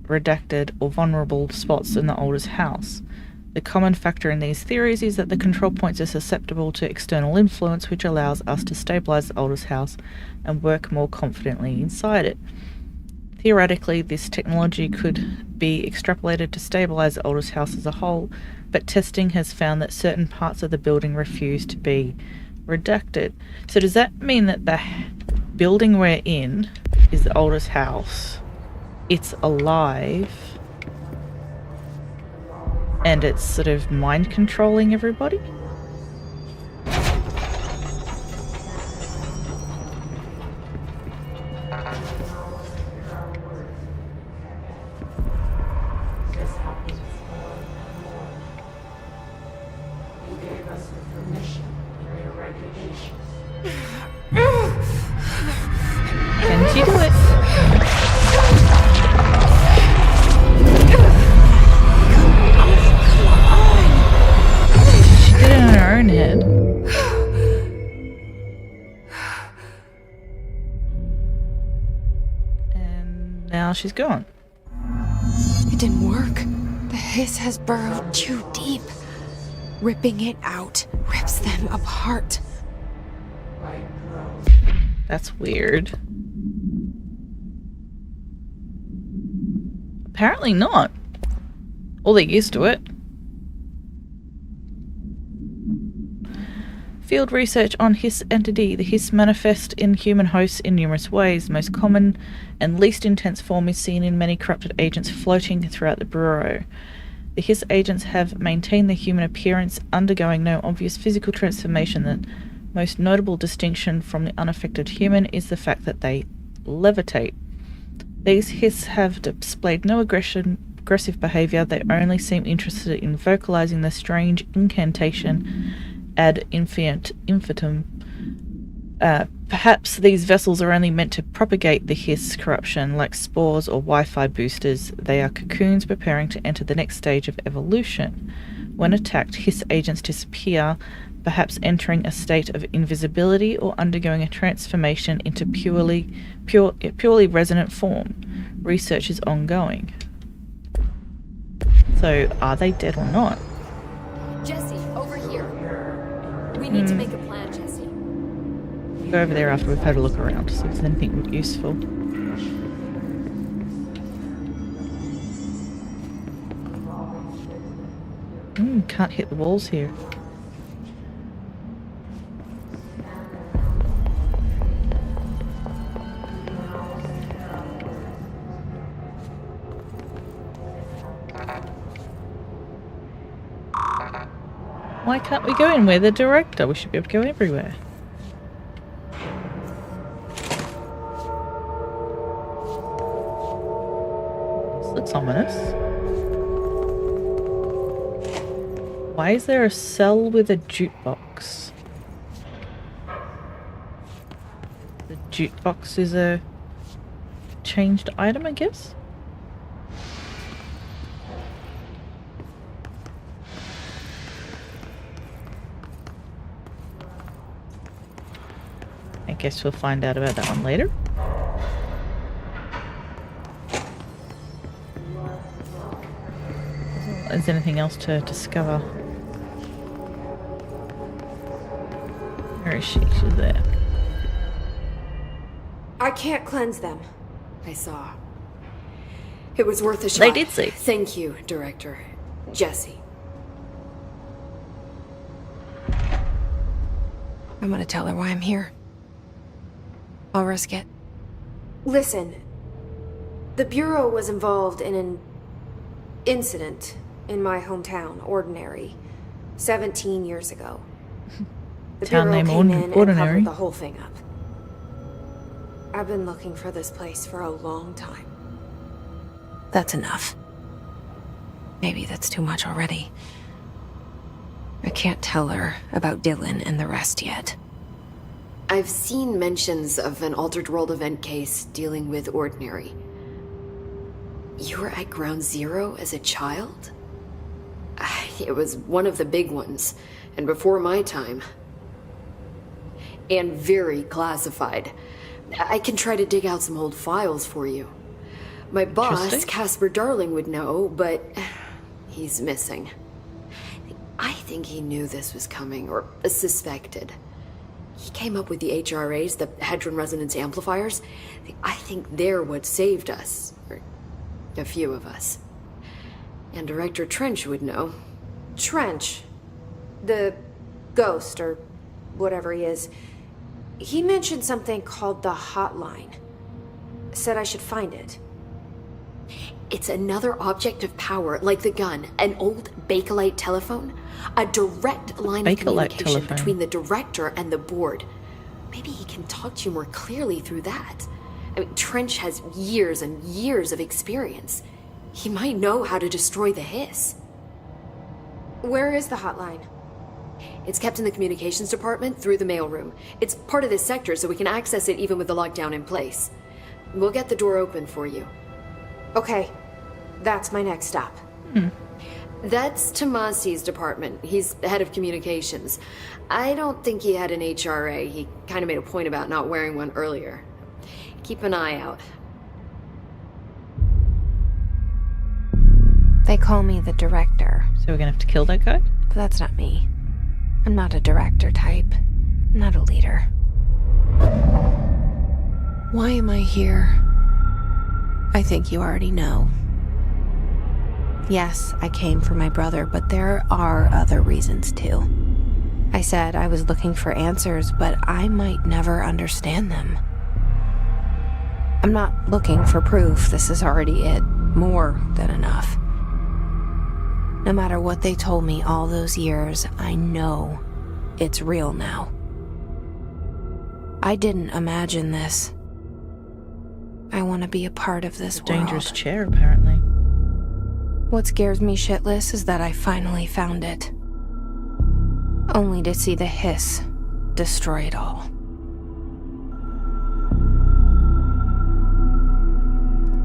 Speaker 1: redacted or vulnerable spots in the Aldous house. The common factor in these theories is that the control points are susceptible to external influence, which allows us to stabilize the Aldous house and work more confidently inside it. Theoretically, this technology could be extrapolated to stabilize the Aldous house as a whole, but testing has found that certain parts of the building refuse to be redacted. So does that mean that the building we're in is the Aldous house? It's alive and it's sort of mind controlling everybody? Can she do it? She did it in her own head. And now she's gone.
Speaker 2: It didn't work. The hiss has burrowed too deep. Ripping it out rips them apart.
Speaker 1: That's weird. Apparently not. Or they're used to it. Field research on Hiss entity. The Hiss manifest in human hosts in numerous ways. The most common and least intense form is seen in many corrupted agents floating throughout the Bureau. The Hiss agents have maintained their human appearance, undergoing no obvious physical transformation. The most notable distinction from the unaffected human is the fact that they levitate. These Hiss have displayed no aggressive behaviour. They only seem interested in vocalising the strange incantation ad infinitum. Perhaps these vessels are only meant to propagate the Hiss corruption, like spores or Wi-Fi boosters. They are cocoons preparing to enter the next stage of evolution. When attacked, Hiss agents disappear, perhaps entering a state of invisibility or undergoing a transformation into purely resonant form. Research is ongoing. So, are they dead or not?
Speaker 10: Jesse, over here. We need to make a plan, Jesse.
Speaker 1: Go over there after we've had a look around to see if there's anything useful. Can't hit the walls here. Why can't we go in? We're the director. We should be able to go everywhere. This looks ominous. Why is there a cell with a jukebox? The jukebox is a changed item, I guess? I guess we'll find out about that one later. Is there anything else to discover? Where is she? She's there.
Speaker 10: I can't cleanse them. I saw. It was worth a shot.
Speaker 1: They did see.
Speaker 10: Thank you, Director. Jesse.
Speaker 2: I'm gonna tell her why I'm here. I'll risk it.
Speaker 10: Listen. The Bureau was involved in an incident in my hometown, Ordinary, 17 years ago. The
Speaker 1: Town
Speaker 10: Bureau
Speaker 1: name
Speaker 10: came in and
Speaker 1: Ordinary.
Speaker 10: covered the whole thing up. I've been looking for this place for a long time.
Speaker 2: That's enough. Maybe that's too much already. I can't tell her about Dylan and the rest yet.
Speaker 10: I've seen mentions of an Altered World event case dealing with Ordinary. You were at Ground Zero as a child? It was one of the big ones, and before my time. And very classified. I can try to dig out some old files for you. My boss, Casper Darling, would know, but he's missing. I think he knew this was coming, or suspected. He came up with the HRAs, the Hadron Resonance Amplifiers. I think they're what saved us. Or a few of us. And Director Trench would know.
Speaker 2: Trench? The ghost, or whatever he is. He mentioned something called the Hotline. Said I should find it.
Speaker 10: It's another object of power, like the gun, an old Bakelite telephone, a direct line of communication between the director and the board. Maybe he can talk to you more clearly through that. I mean, Trench has years and years of experience. He might know how to destroy the hiss.
Speaker 2: Where is the hotline?
Speaker 10: It's kept in the communications department through the mailroom. It's part of this sector, so we can access it even with the lockdown in place. We'll get the door open for you.
Speaker 2: Okay, that's my next stop.
Speaker 10: That's Tomasi's department. He's the head of communications. I don't think he had an HRA. He kind of made a point about not wearing one earlier. Keep an eye out.
Speaker 2: They call me the director.
Speaker 1: So we're gonna have to kill that guy?
Speaker 2: But that's not me. I'm not a director type. I'm not a leader. Why am I here? I think you already know. Yes, I came for my brother, but there are other reasons too. I said I was looking for answers, but I might never understand them. I'm not looking for proof. This is already it. More than enough. No matter what they told me all those years, I know it's real now. I didn't imagine this. I want to be a part of this world.
Speaker 1: Dangerous chair, apparently.
Speaker 2: What scares me shitless is that I finally found it. Only to see the hiss destroy it all.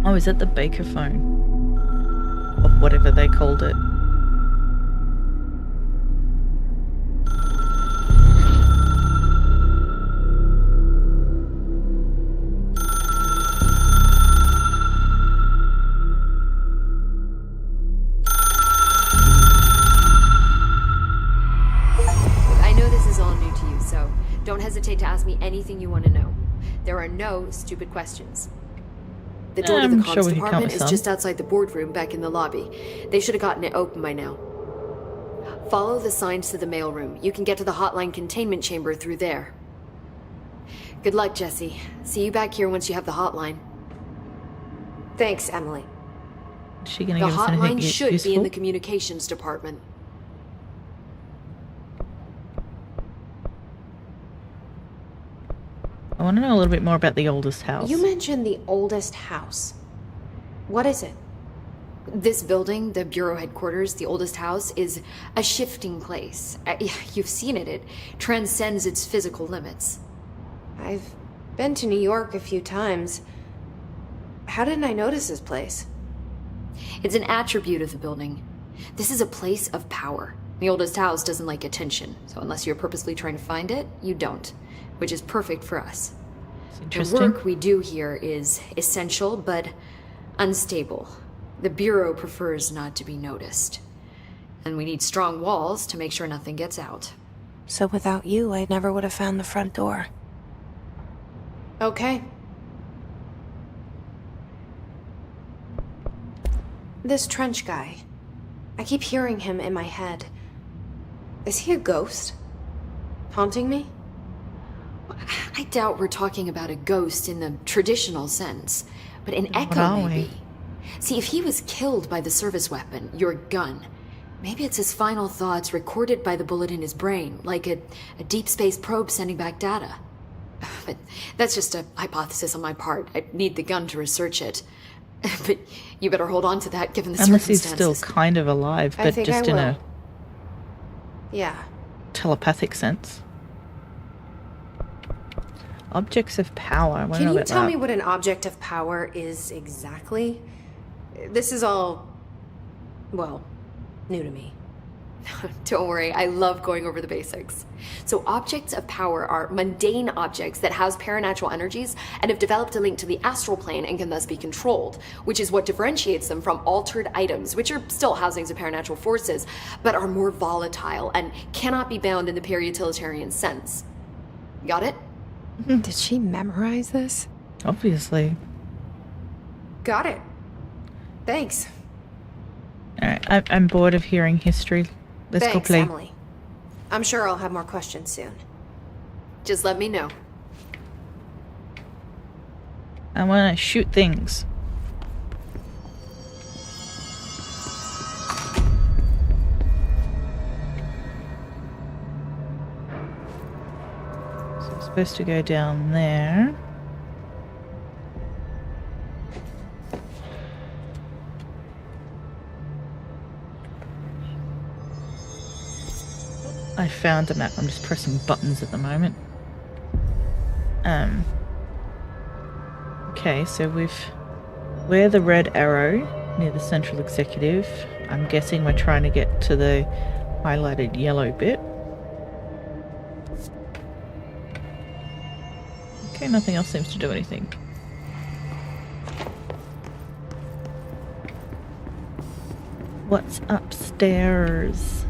Speaker 1: Oh, is that the Baker phone? Or whatever they called it.
Speaker 10: Don't hesitate to ask me anything you want to know. There are no stupid questions. The door to the comms department is just outside the boardroom back in the lobby. They should have gotten it open by now. Follow the signs to the mailroom. You can get to the hotline containment chamber through there. Good luck, Jesse. See you back here once you have the hotline.
Speaker 2: Thanks, Emily.
Speaker 1: Is she gonna
Speaker 10: the
Speaker 1: give us anything
Speaker 10: hotline should
Speaker 1: useful?
Speaker 10: be in the communications department.
Speaker 1: I want to know a little bit more about the oldest house.
Speaker 2: You mentioned the oldest house. What is it?
Speaker 10: This building, the Bureau headquarters, the oldest house, is a shifting place. You've seen it. It transcends its physical limits.
Speaker 2: I've been to New York a few times. How didn't I notice this place?
Speaker 10: It's an attribute of the building. This is a place of power. The oldest house doesn't like attention, so unless you're purposely trying to find it, you don't. Which is perfect for us. The work we do here is essential, but unstable. The Bureau prefers not to be noticed. And we need strong walls to make sure nothing gets out.
Speaker 2: So without you, I never would have found the front door. Okay. This Trench guy. I keep hearing him in my head. Is he a ghost? Haunting me?
Speaker 10: I doubt we're talking about a ghost in the traditional sense, but an echo maybe. See, if he was killed by the service weapon, your gun, maybe it's his final thoughts recorded by the bullet in his brain, like a deep space probe sending back data. But that's just a hypothesis on my part. I need the gun to research it. But you better hold on to that given the circumstances.
Speaker 1: Unless he's still kind of alive, but just in a
Speaker 2: yeah,
Speaker 1: telepathic sense. Objects of power. I wanna
Speaker 2: Can
Speaker 1: know
Speaker 2: you
Speaker 1: about
Speaker 2: tell
Speaker 1: that.
Speaker 2: me what an object of power is exactly? This is all, well, new to me.
Speaker 10: Don't worry, I love going over the basics. So objects of power are mundane objects that house paranatural energies and have developed a link to the astral plane and can thus be controlled, which is what differentiates them from altered items, which are still housings of paranatural forces, but are more volatile and cannot be bound in the peri-utilitarian sense. Got it?
Speaker 2: Did she memorize this?
Speaker 1: Obviously.
Speaker 2: Got it. Thanks.
Speaker 1: Alright, I'm bored of hearing history. Let's
Speaker 2: Thanks,
Speaker 1: go play.
Speaker 2: Emily. I'm sure I'll have more questions soon.
Speaker 10: Just let me know.
Speaker 1: I wanna shoot things. So I'm supposed to go down there. I found the map. I'm just pressing buttons at the moment. Okay, so we're the red arrow near the central executive. I'm guessing we're trying to get to the highlighted yellow bit. Okay, nothing else seems to do anything. What's upstairs?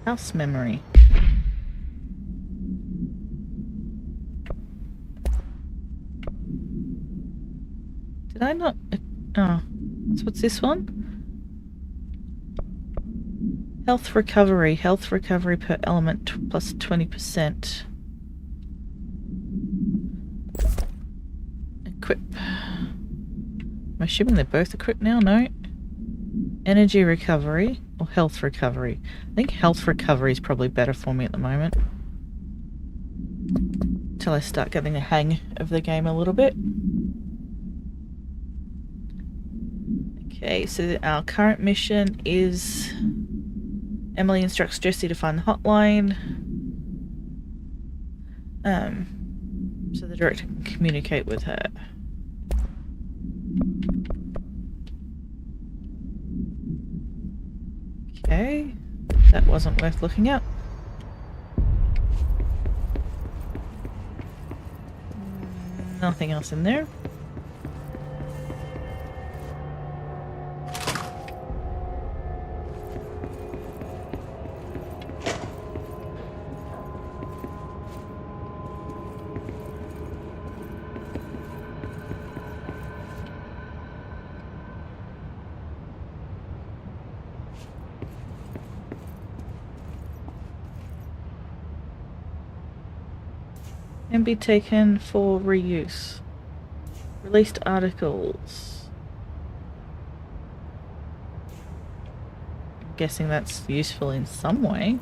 Speaker 1: House memory. Did I not? Oh, so what's this one? Health recovery. Health recovery per element plus 20%. Equip. I'm assuming they're both equipped now, no? Energy recovery or health recovery? I think health recovery is probably better for me at the moment. Till I start getting the hang of the game a little bit. Okay, so our current mission is Emily instructs Jesse to find the hotline. So the director can communicate with her. Okay, that wasn't worth looking at. Nothing else in there. And be taken for reuse. Released articles. I'm guessing that's useful in some way.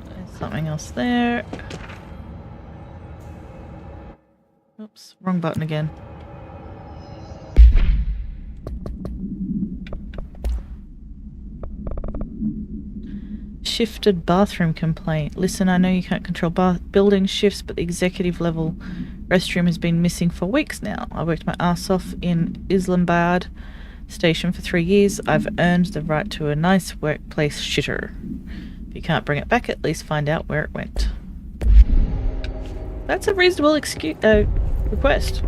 Speaker 1: There's something else there. Oops, wrong button again. Shifted bathroom complaint. Listen, I know you can't control building shifts, but the executive level restroom has been missing for weeks now. I worked my ass off in Islamabad station for 3 years. I've earned the right to a nice workplace shitter. If you can't bring it back, at least find out where it went. That's a reasonable request.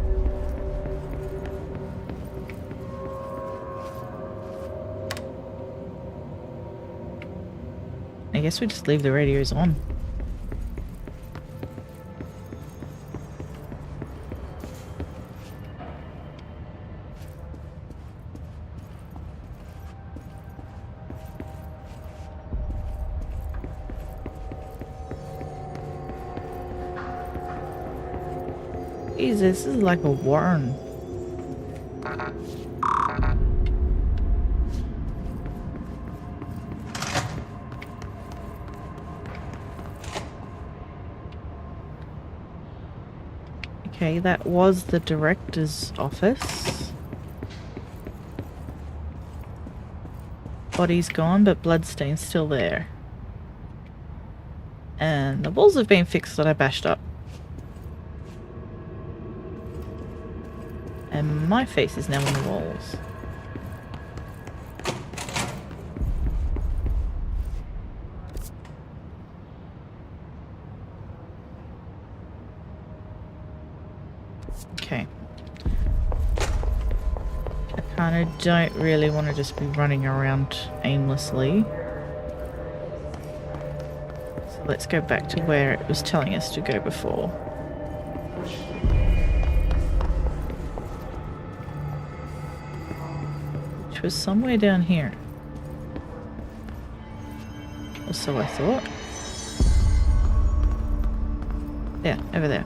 Speaker 1: I guess we just leave the radios on. Jesus, this is like a warren. Okay, that was the director's office. Body's gone, but bloodstain's still there. And the walls have been fixed that I bashed up. And my face is now on the walls. Okay. I kind of don't really want to just be running around aimlessly. So let's go back to where it was telling us to go before. Which was somewhere down here. Or so I thought. Yeah, over there.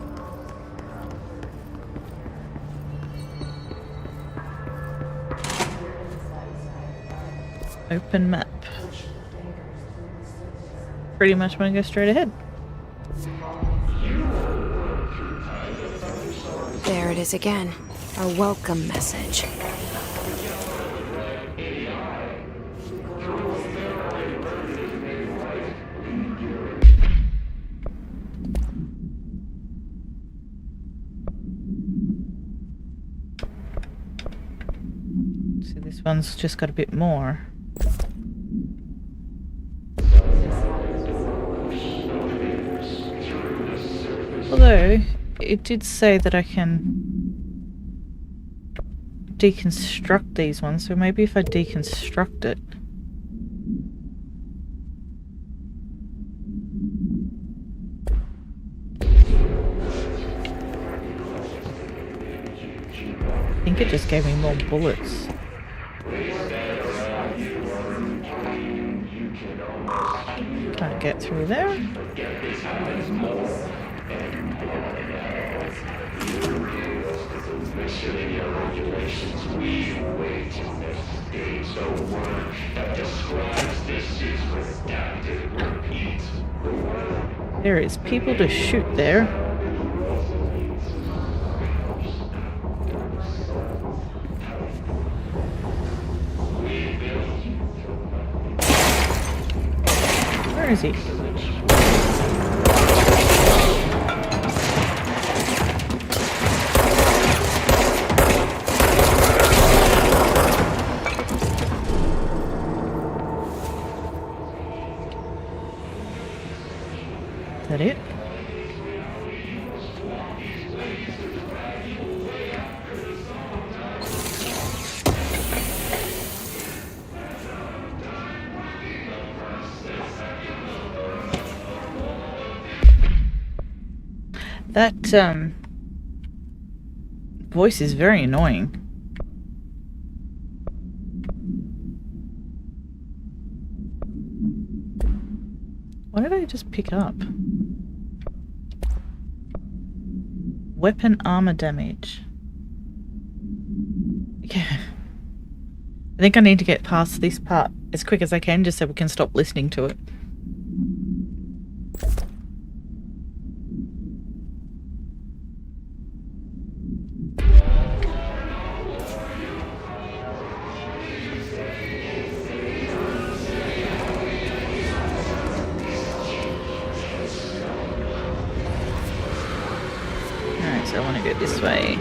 Speaker 1: Open map. Pretty much want to go straight ahead.
Speaker 2: There it is again. Our welcome message.
Speaker 1: See, this one's just got a bit more. Although, it did say that I can deconstruct these ones, so maybe if I deconstruct it. I think it just gave me more bullets. Can't get through there. There is people to shoot there. Where is he? Is that it? That voice is very annoying. What did I just pick up? Weapon armor damage. Yeah. I think I need to get past this part as quick as I can just so we can stop listening to it. I want to go this way.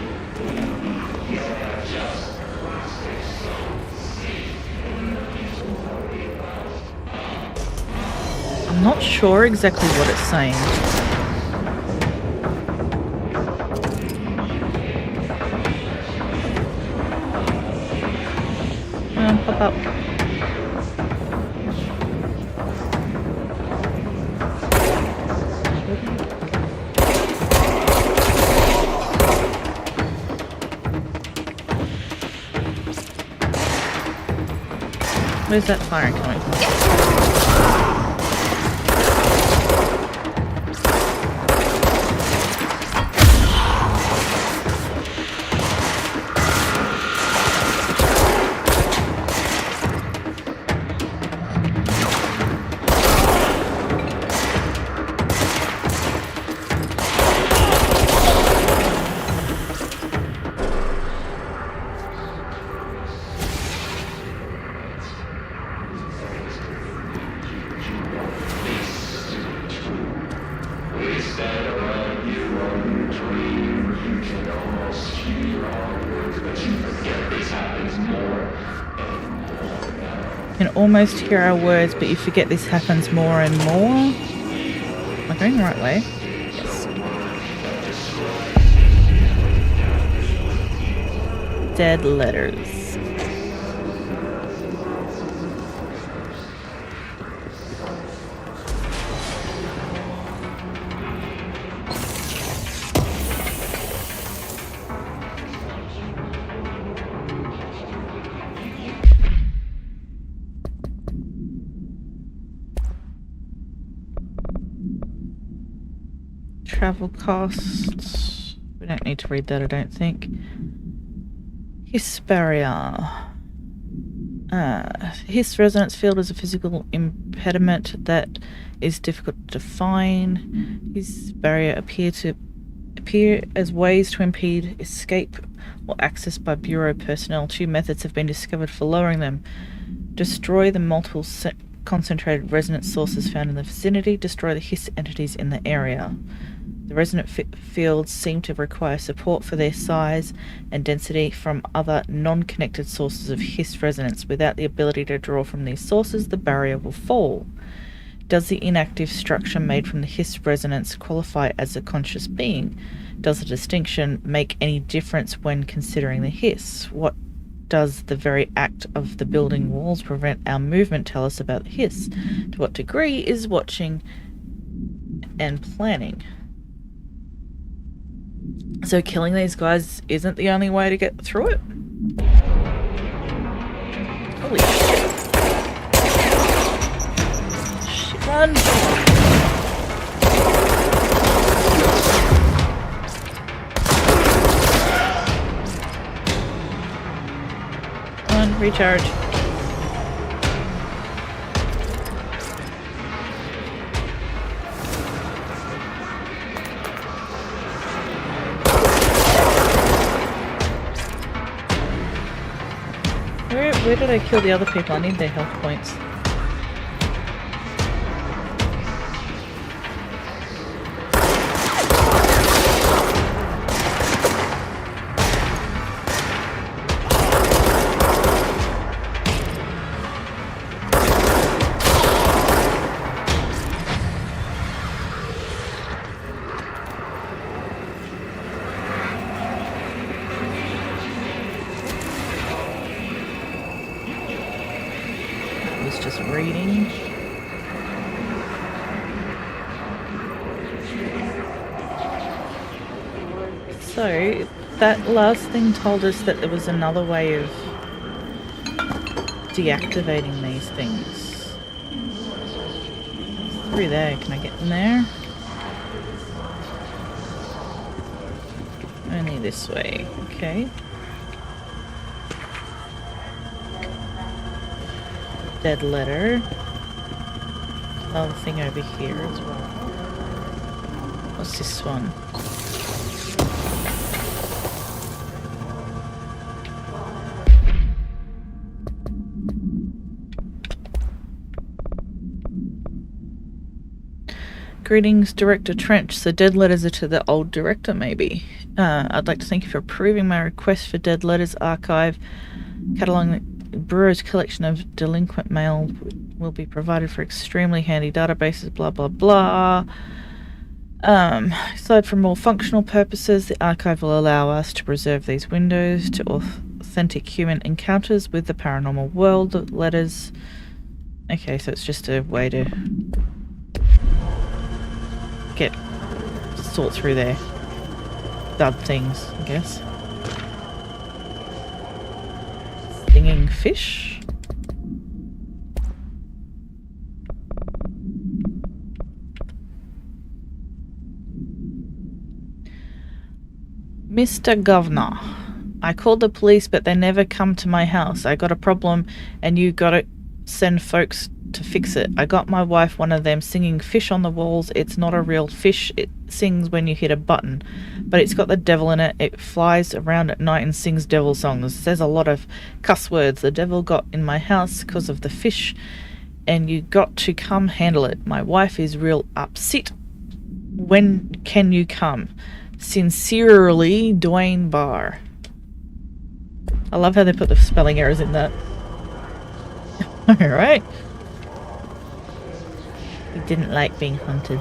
Speaker 1: I'm not sure exactly what it's saying. Pop up. Where's that fire coming from? You can almost hear our words, but you forget this happens more and more. Am I going the right way? Yes. Dead letters. Travel costs. We don't need to read that, I don't think. Hiss barrier. Hiss resonance field is a physical impediment that is difficult to define. Hiss barrier appear as ways to impede escape or access by Bureau personnel. 2 methods have been discovered for lowering them. Destroy the multiple concentrated resonance sources found in the vicinity. Destroy the hiss entities in the area. The resonant fields seem to require support for their size and density from other non-connected sources of hiss resonance. Without the ability to draw from these sources, the barrier will fall. Does the inactive structure made from the hiss resonance qualify as a conscious being? Does the distinction make any difference when considering the hiss? What does the very act of the building walls prevent our movement tell us about the hiss? To what degree is watching and planning? So killing these guys isn't the only way to get through it? Holy shit. Shit, run! Come on, recharge. Where did I kill the other people? I need their health points. Just reading. So that last thing told us that there was another way of deactivating these things. Through there, can I get in there? Only this way, okay. Dead letter. Another thing over here as well. What's this one? Greetings, Director Trench. So dead letters are to the old director, maybe. I'd like to thank you for approving my request for dead letters archive. Cataloging the Bureau's collection of delinquent mail will be provided for extremely handy databases, blah, blah, blah. Aside from more functional purposes, the archive will allow us to preserve these windows to authentic human encounters with the paranormal world. Letters. Okay, so it's just a way to sort through their dud things, I guess. Stinging fish. Mr. Governor, I called the police but they never come to my house. I got a problem and you gotta send folks to fix it. I got my wife one of them singing fish on the walls. It's not a real fish. It sings when you hit a button, but it's got the devil in it. It flies around at night and sings devil songs. Says a lot of cuss words. The devil got in my house because of the fish, and you got to come handle it. My wife is real upset. When can you come? Sincerely, Dwayne Barr. I love how they put the spelling errors in that. Alright. He didn't like being hunted.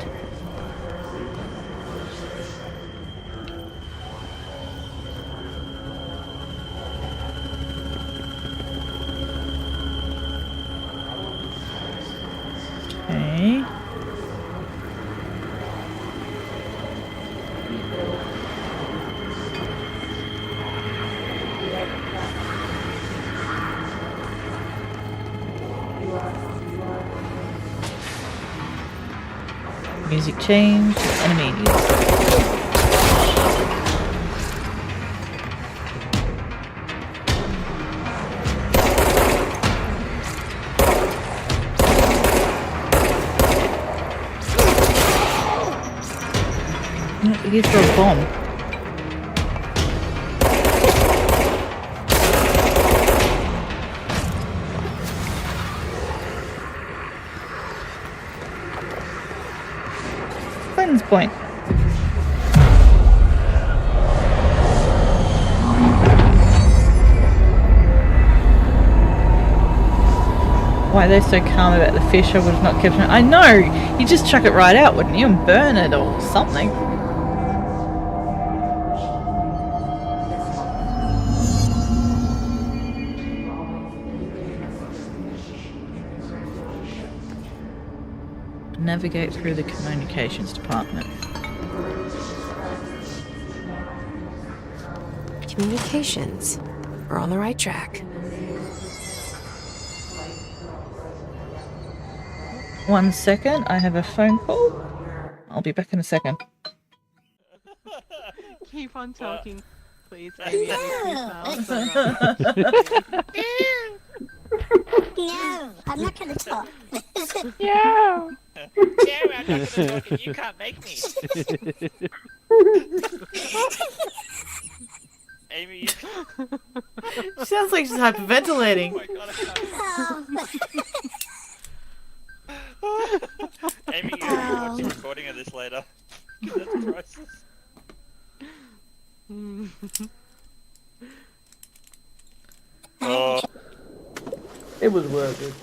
Speaker 1: Okay. Music change. Enemies. He threw a bomb. Clinton's point. Why they're so calm about the fish? I would have not kept it. I know! You just chuck it right out, wouldn't you? And burn it or something. Navigate through the communications department.
Speaker 2: Communications. We're on the right track.
Speaker 1: One second, I have a phone call. I'll be back in a second.
Speaker 11: Keep on talking, please. Amy,
Speaker 12: No, I'm not gonna talk.
Speaker 11: No! Yeah, I'm not gonna talk and you can't make me. Amy, you...
Speaker 1: Sounds like she's hyperventilating.
Speaker 11: Oh my god, Amy, you have to watch the recording of this later. That's priceless. Oh.
Speaker 13: It was worth it.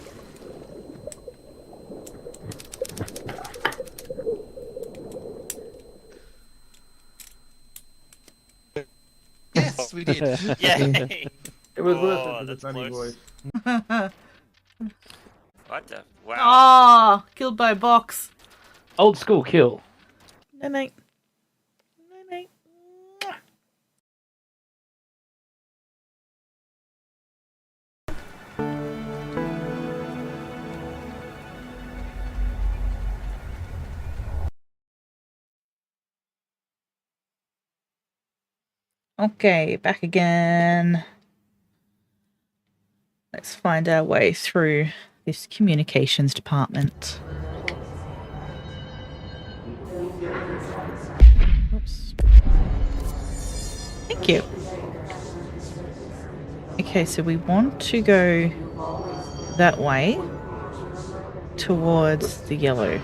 Speaker 7: Yes, we did. Yay!
Speaker 13: It was worth it for the funny voice.
Speaker 11: What the? Wow.
Speaker 1: Ah, killed by a box.
Speaker 13: Old school kill.
Speaker 1: No, mate. No, mate. Okay, back again. Let's find our way through this communications department. Oops. Thank you. Okay, so we want to go that way towards the yellow.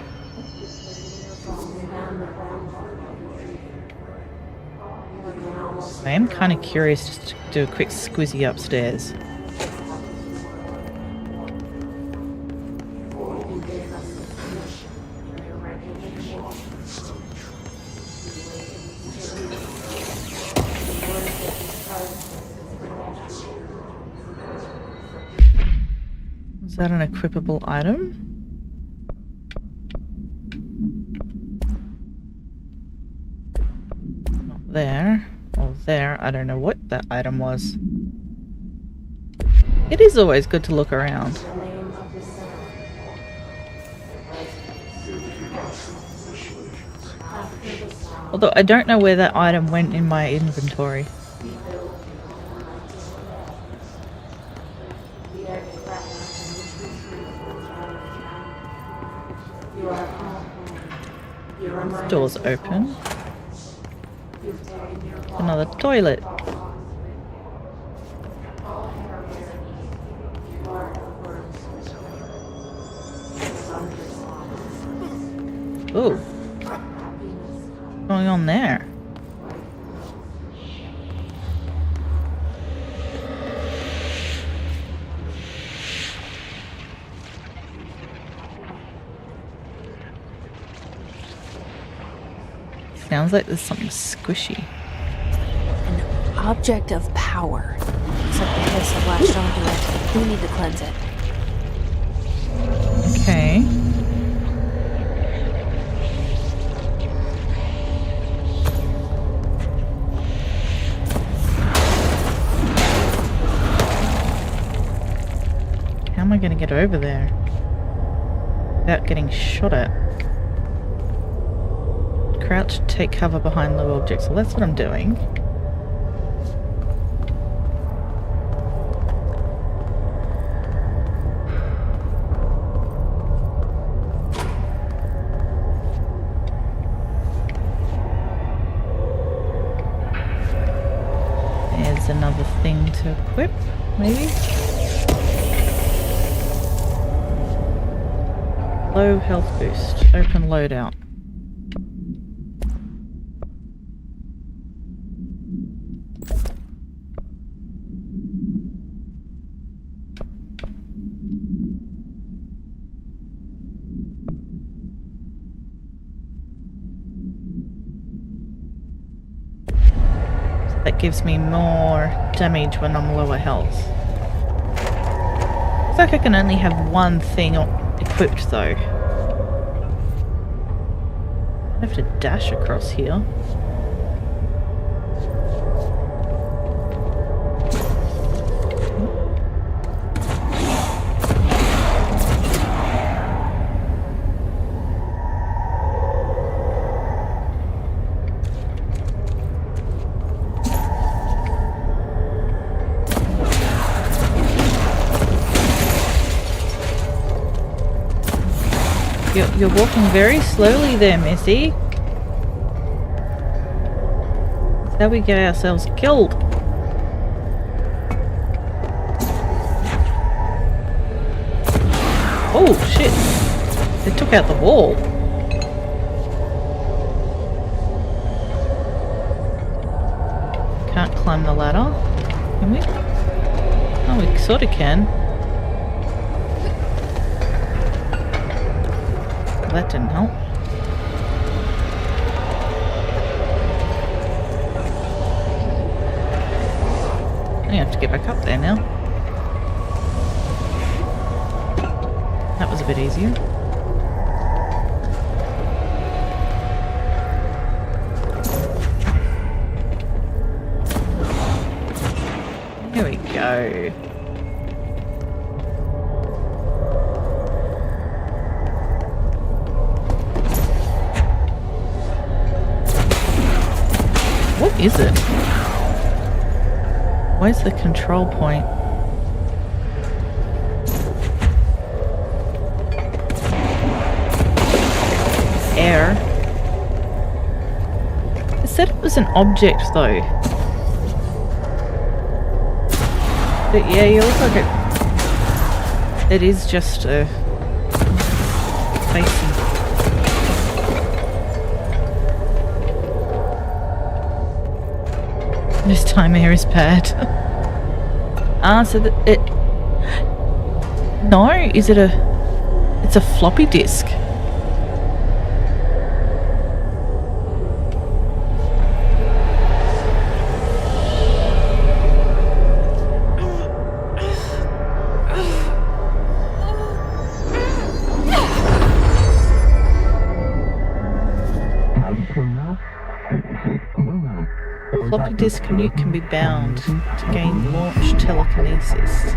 Speaker 1: I am kind of curious just to do a quick squizzy upstairs. Is that an equipable item? Not there. Or there. I don't know what that item was. It is always good to look around. Although I don't know where that item went in my inventory. This door's open. Another toilet. Ooh. What's going on there? Sounds like there's something squishy.
Speaker 2: An object of power. Looks like the hiss have latched onto it. We need to cleanse it.
Speaker 1: Okay. How am I going to get over there without getting shot at? Crouch, take cover behind low objects. Well, that's what I'm doing. There's another thing to equip, maybe? Low health boost. Open loadout. That gives me more damage when I'm lower health. Looks like I can only have one thing equipped though. I have to dash across here. You're walking very slowly there, Missy. That's how we get ourselves killed. Oh shit! They took out the wall. Can't climb the ladder. Can we? Oh, we sort of can. That didn't help. I have to get back up there now. That was a bit easier. Here we go. What is it? Where's the control point? Air. It said it was an object though. But yeah, you look like it is just a facing. This time air is bad. So that it... No, is it a... It's a floppy disk. Floppy disk can be bound to gain launch telekinesis.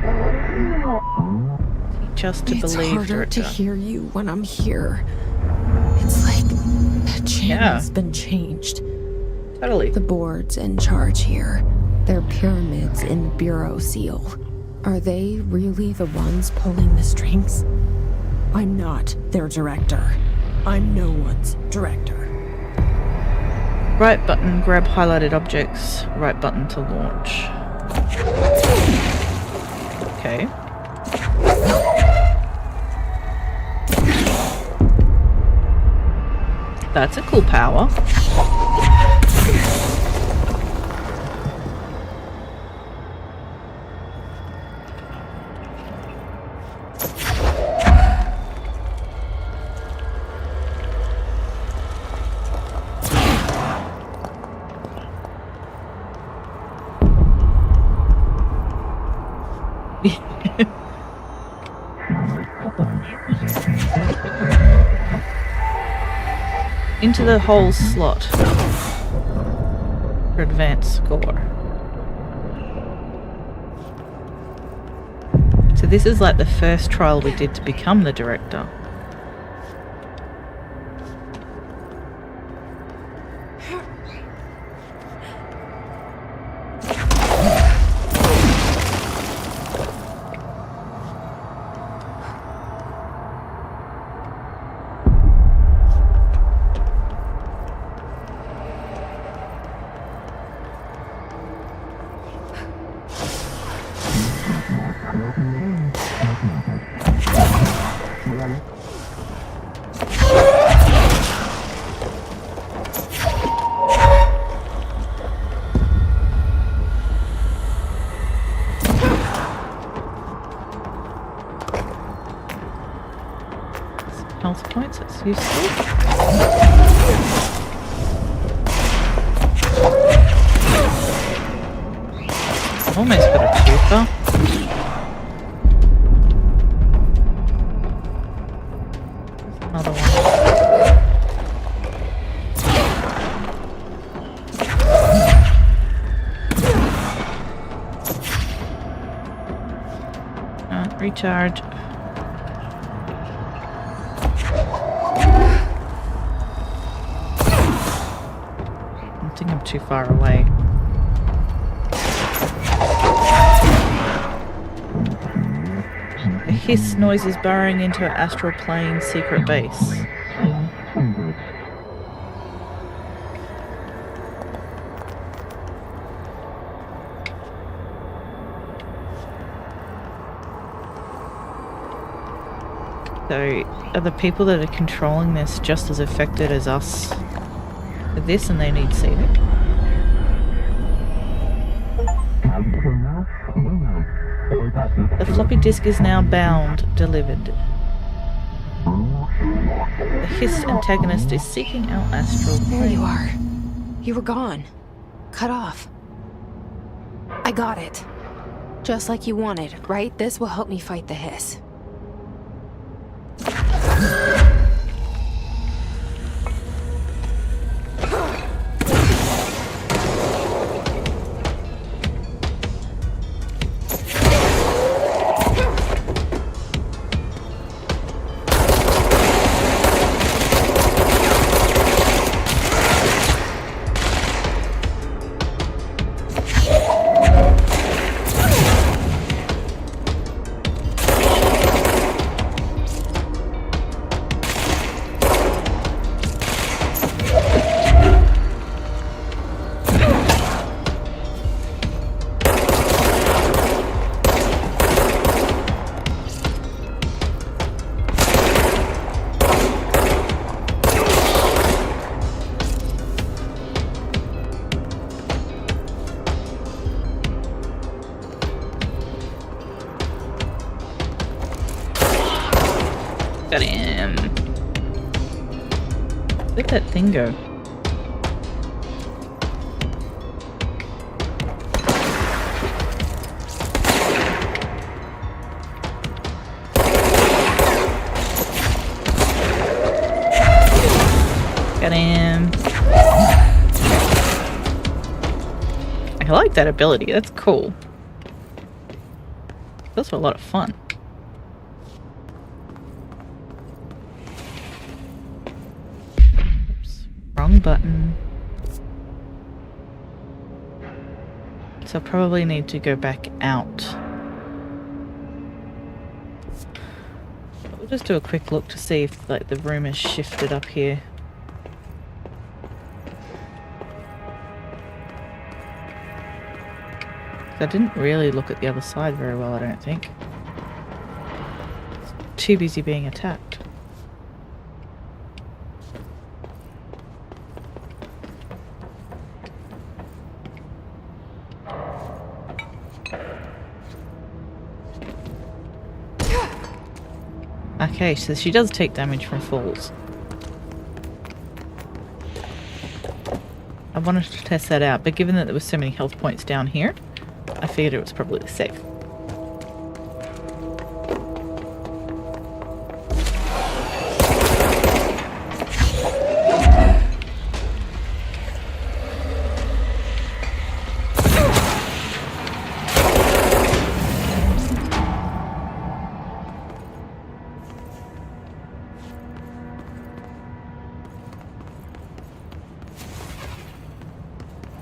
Speaker 1: Teach us to believe.
Speaker 2: It's harder to hear you when I'm here. It's like the channel's been changed.
Speaker 1: Totally.
Speaker 2: The board's in charge here. They're pyramids in the Bureau seal. Are they really the ones pulling the strings? I'm not their director. I'm no one's director.
Speaker 1: Right button, grab highlighted objects. Right button to launch. Okay. That's a cool power. into the whole slot for advanced score. So this is like the first trial we did to become the director. Health points, that's useful. Almost got a twofer. Another one. Recharge. I think I'm too far away. A hiss noises burrowing into an astral plane secret base. So, are the people that are controlling this just as affected as us with this, and they need saving? The floppy disk is now bound, delivered. The Hiss antagonist is seeking out astral plane.
Speaker 2: There you are. You were gone. Cut off. I got it. Just like you wanted, right? This will help me fight the Hiss.
Speaker 1: Got him. Where'd that thing go? Got him. I like that ability. That's cool. Those were a lot of fun. Wrong button. So I'll probably need to go back out. We'll just do a quick look to see if like the room has shifted up here. I didn't really look at the other side very well, I don't think. Too busy being attacked. Okay, so she does take damage from falls. I wanted to test that out, but given that there were so many health points down here, I figured it was probably safe.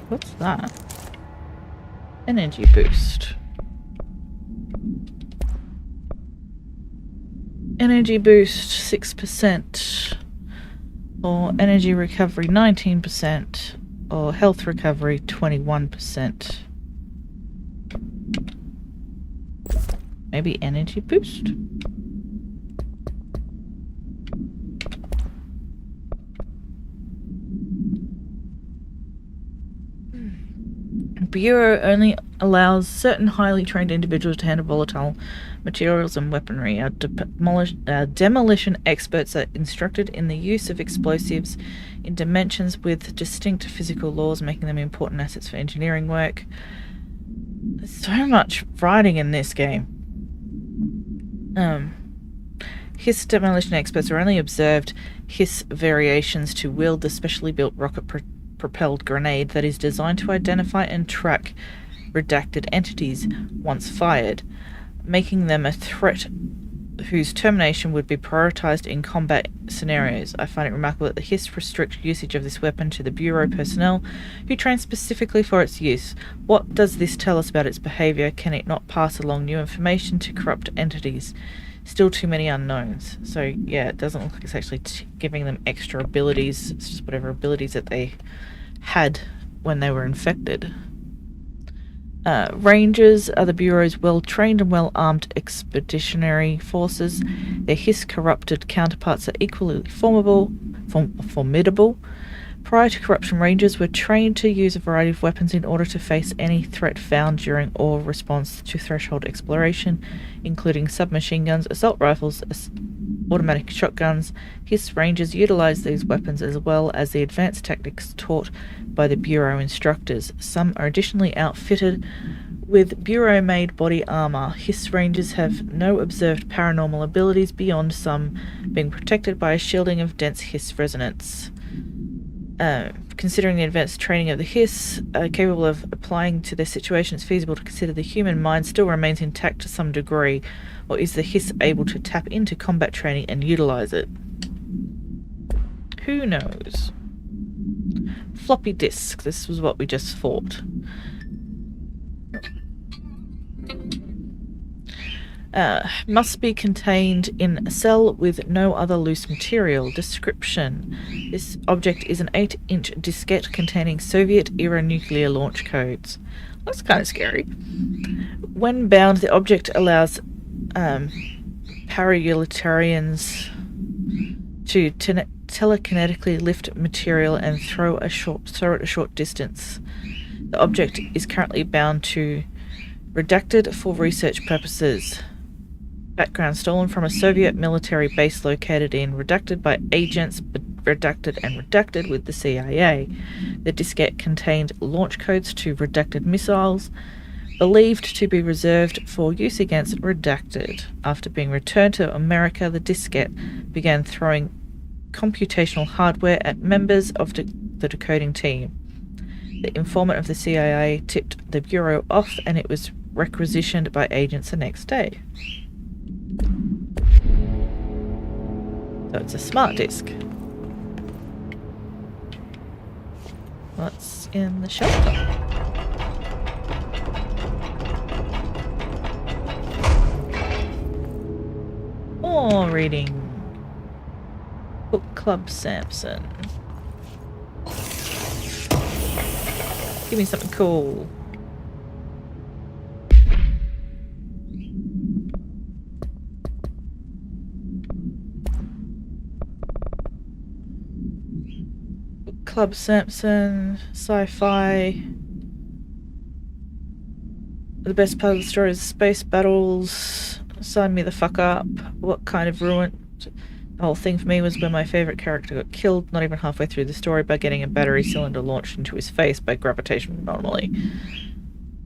Speaker 1: What's that? Energy boost. Energy boost 6%, or energy recovery 19%, or health recovery 21%. Maybe energy boost? Bureau only allows certain highly trained individuals to handle volatile materials and weaponry. Our demolition experts are instructed in the use of explosives in dimensions with distinct physical laws, making them important assets for engineering work. There's so much writing in this game. Hiss demolition experts are only observed Hiss variations to wield the specially built rocket-propelled grenade that is designed to identify and track redacted entities once fired, making them a threat whose termination would be prioritized in combat scenarios. I find it remarkable that the Hiss restrict usage of this weapon to the Bureau personnel who train specifically for its use. What does this tell us about its behavior? Can it not pass along new information to corrupt entities? Still too many unknowns. So yeah, it doesn't look like it's actually giving them extra abilities. It's just whatever abilities that they had when they were infected. Rangers are the Bureau's well-trained and well-armed expeditionary forces. Their Hiss-corrupted counterparts are equally formidable. Prior to corruption, Rangers were trained to use a variety of weapons in order to face any threat found during or response to threshold exploration, including submachine guns, assault rifles, automatic shotguns. Hiss Rangers utilize these weapons as well as the advanced tactics taught by the Bureau instructors. Some are additionally outfitted with Bureau-made body armor. Hiss Rangers have no observed paranormal abilities beyond some being protected by a shielding of dense Hiss resonance. Considering the advanced training of the Hiss capable of applying to their situation, it's feasible to consider the human mind still remains intact to some degree, or is the Hiss able to tap into combat training and utilize it? Who knows? Floppy disk. This was what we just fought. Must be contained in a cell with no other loose material. Description. This object is an 8-inch diskette containing Soviet-era nuclear launch codes. That's kind of scary. When bound, the object allows parautilitarians to telekinetically lift material and throw it a short distance. The object is currently bound to redacted for research purposes. Background stolen from a Soviet military base located in redacted by agents, but redacted with the CIA. The diskette contained launch codes to redacted missiles, believed to be reserved for use against redacted. After being returned to America, the diskette began throwing computational hardware at members of the decoding team. The informant of the CIA tipped the Bureau off, and it was requisitioned by agents the next day. So it's a smart disk. What's in the shelter? More reading. Book Club Samson. Give me something cool. Book Club Samson, sci-fi. The best part of the story is space battles. Sign me the fuck up. What kind of ruined the whole thing for me was when my favourite character got killed not even halfway through the story by getting a battery cylinder launched into his face by gravitational anomaly.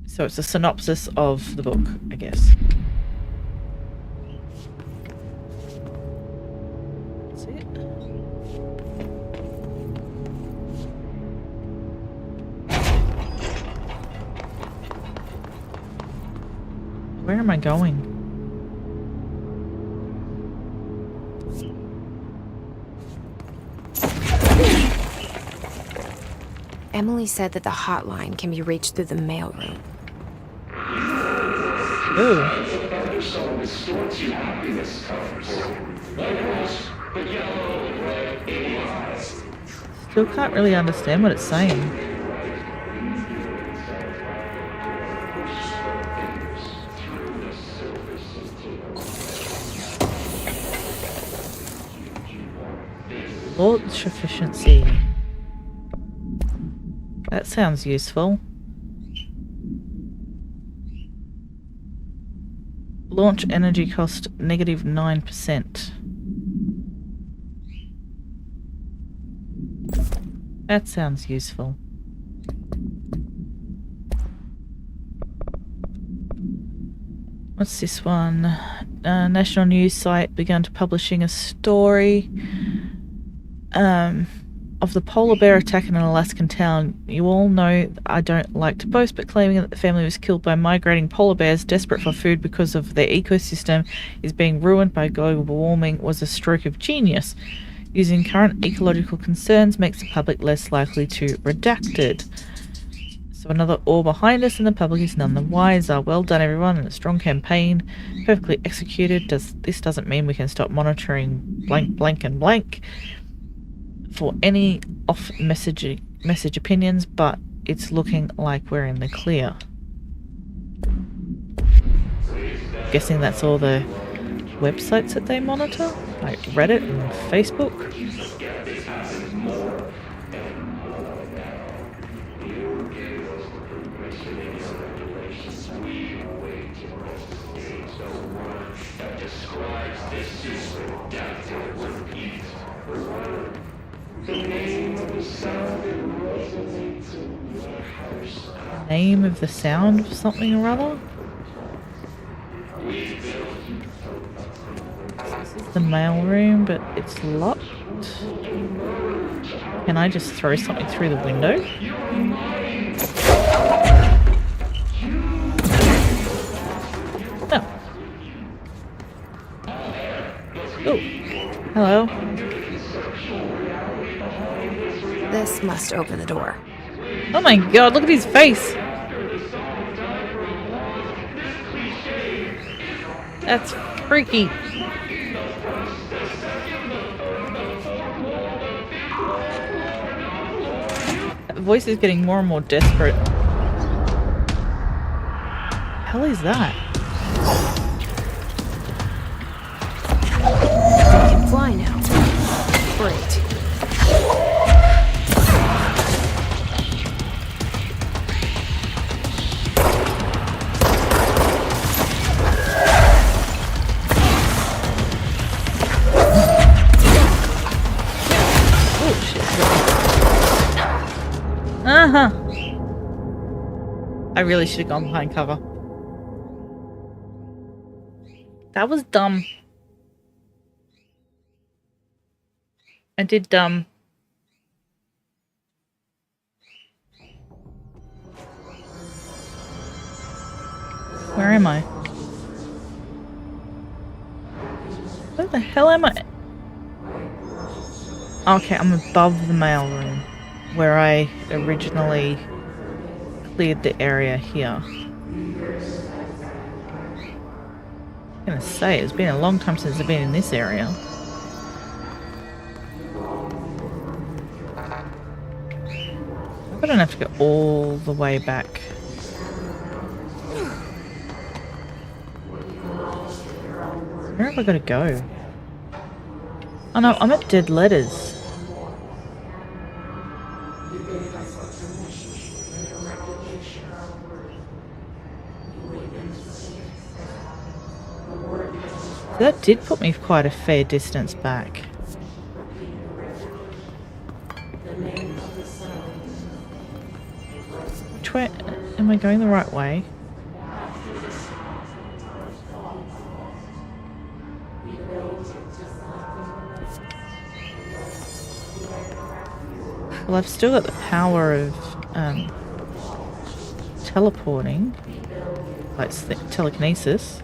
Speaker 1: So it's a synopsis of the book, I guess. That's it. Where am I going?
Speaker 2: Emily said that the hotline can be reached through the mailroom.
Speaker 1: Ooh. Still can't really understand what it's saying. Launch efficiency. That sounds useful. Launch energy cost -9%. That sounds useful. What's this one? National news site began to publishing a story of the polar bear attack in an Alaskan town. You all know I don't like to boast, but claiming that the family was killed by migrating polar bears desperate for food because of their ecosystem is being ruined by global warming was a stroke of genius. Using current ecological concerns makes the public less likely to redacted. So another or behind us and the public is none the wiser. Well done everyone, and a strong campaign. Perfectly executed. This doesn't mean we can stop monitoring blank, blank and blank for any off message opinions, but it's looking like we're in the clear. Guessing that's all the websites that they monitor, like Reddit and Facebook. Name of the sound of something or other? This is the mailroom, but it's locked. Can I just throw something through the window? No. Oh, hello.
Speaker 2: This must open the door.
Speaker 1: Oh my god, look at his face! That's freaky. That voice is getting more and more desperate. What the hell is that?
Speaker 2: We can fly now. Great.
Speaker 1: I really should have gone behind cover. That was dumb. I did dumb. Where am I? Where the hell am I? Okay, I'm above the mailroom, where I originally cleared the area here. I'm gonna say, it's been a long time since I've been in this area. I don't have to go all the way back. Where have I got to go? Oh no, I'm at dead letters. That did put me quite a fair distance back. Which way? Am I going the right way? Well, I've still got the power of teleporting, like telekinesis.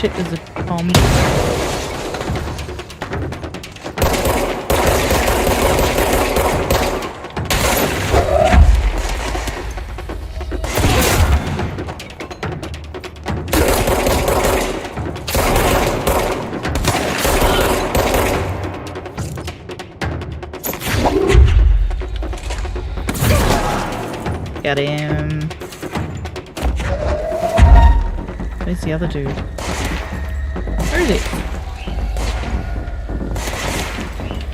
Speaker 1: shit, there's a bomb. Got him. Where's the other dude? Where is he?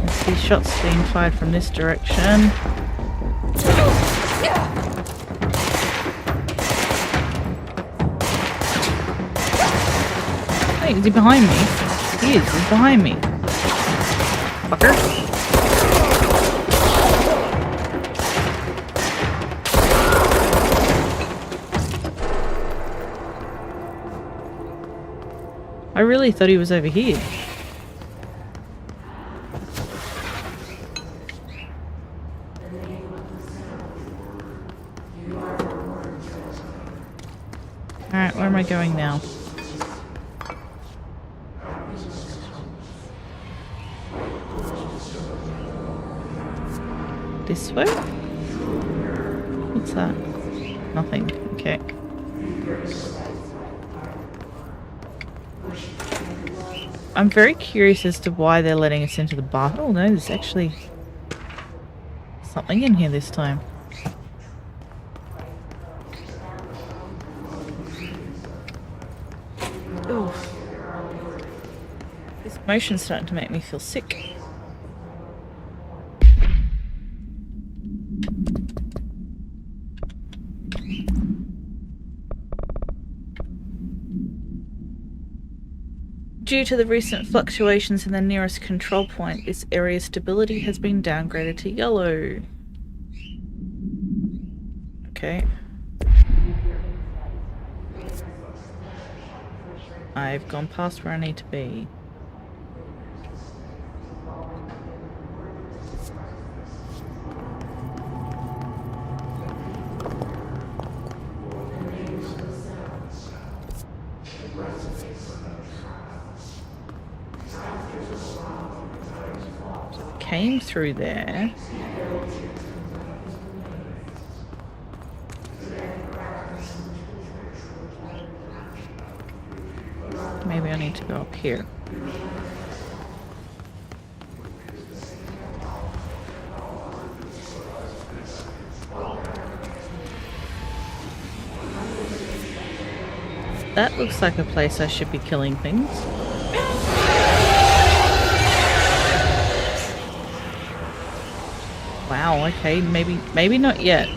Speaker 1: I see shots being fired from this direction. Hey, is he behind me? He is, he's behind me. Fucker. I really thought he was over here. Alright, where am I going now? This way? What's that? Nothing. Okay. I'm very curious as to why they're letting us into the bar. Oh no, there's actually something in here this time. Ooh. This motion's starting to make me feel sick. Due to the recent fluctuations in the nearest control point, this area's stability has been downgraded to yellow. Okay. I've gone past where I need to be. Came through there. Maybe I need to go up here. That looks like a place I should be killing things. Wow, okay, maybe not yet.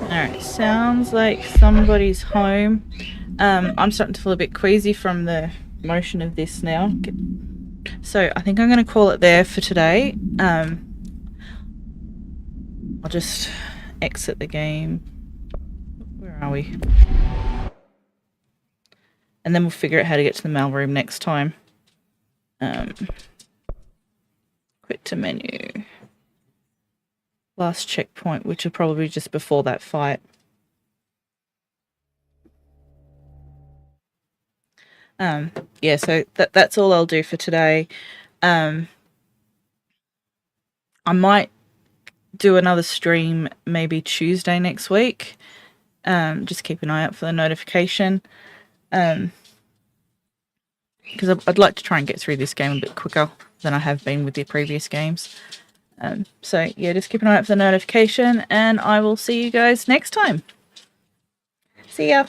Speaker 1: Alright, sounds like somebody's home. I'm starting to feel a bit queasy from the motion of this now. So I think I'm going to call it there for today. I'll just exit the game. Where are we? And then we'll figure out how to get to the mail room next time. Quit to menu. Last checkpoint, which will probably be just before that fight. Yeah, so that's all I'll do for today. I might do another stream maybe Tuesday next week. Just keep an eye out for the notification. Because I'd like to try and get through this game a bit quicker than I have been with the previous games. So yeah, just keep an eye out for the notification, and I will see you guys next time. See ya!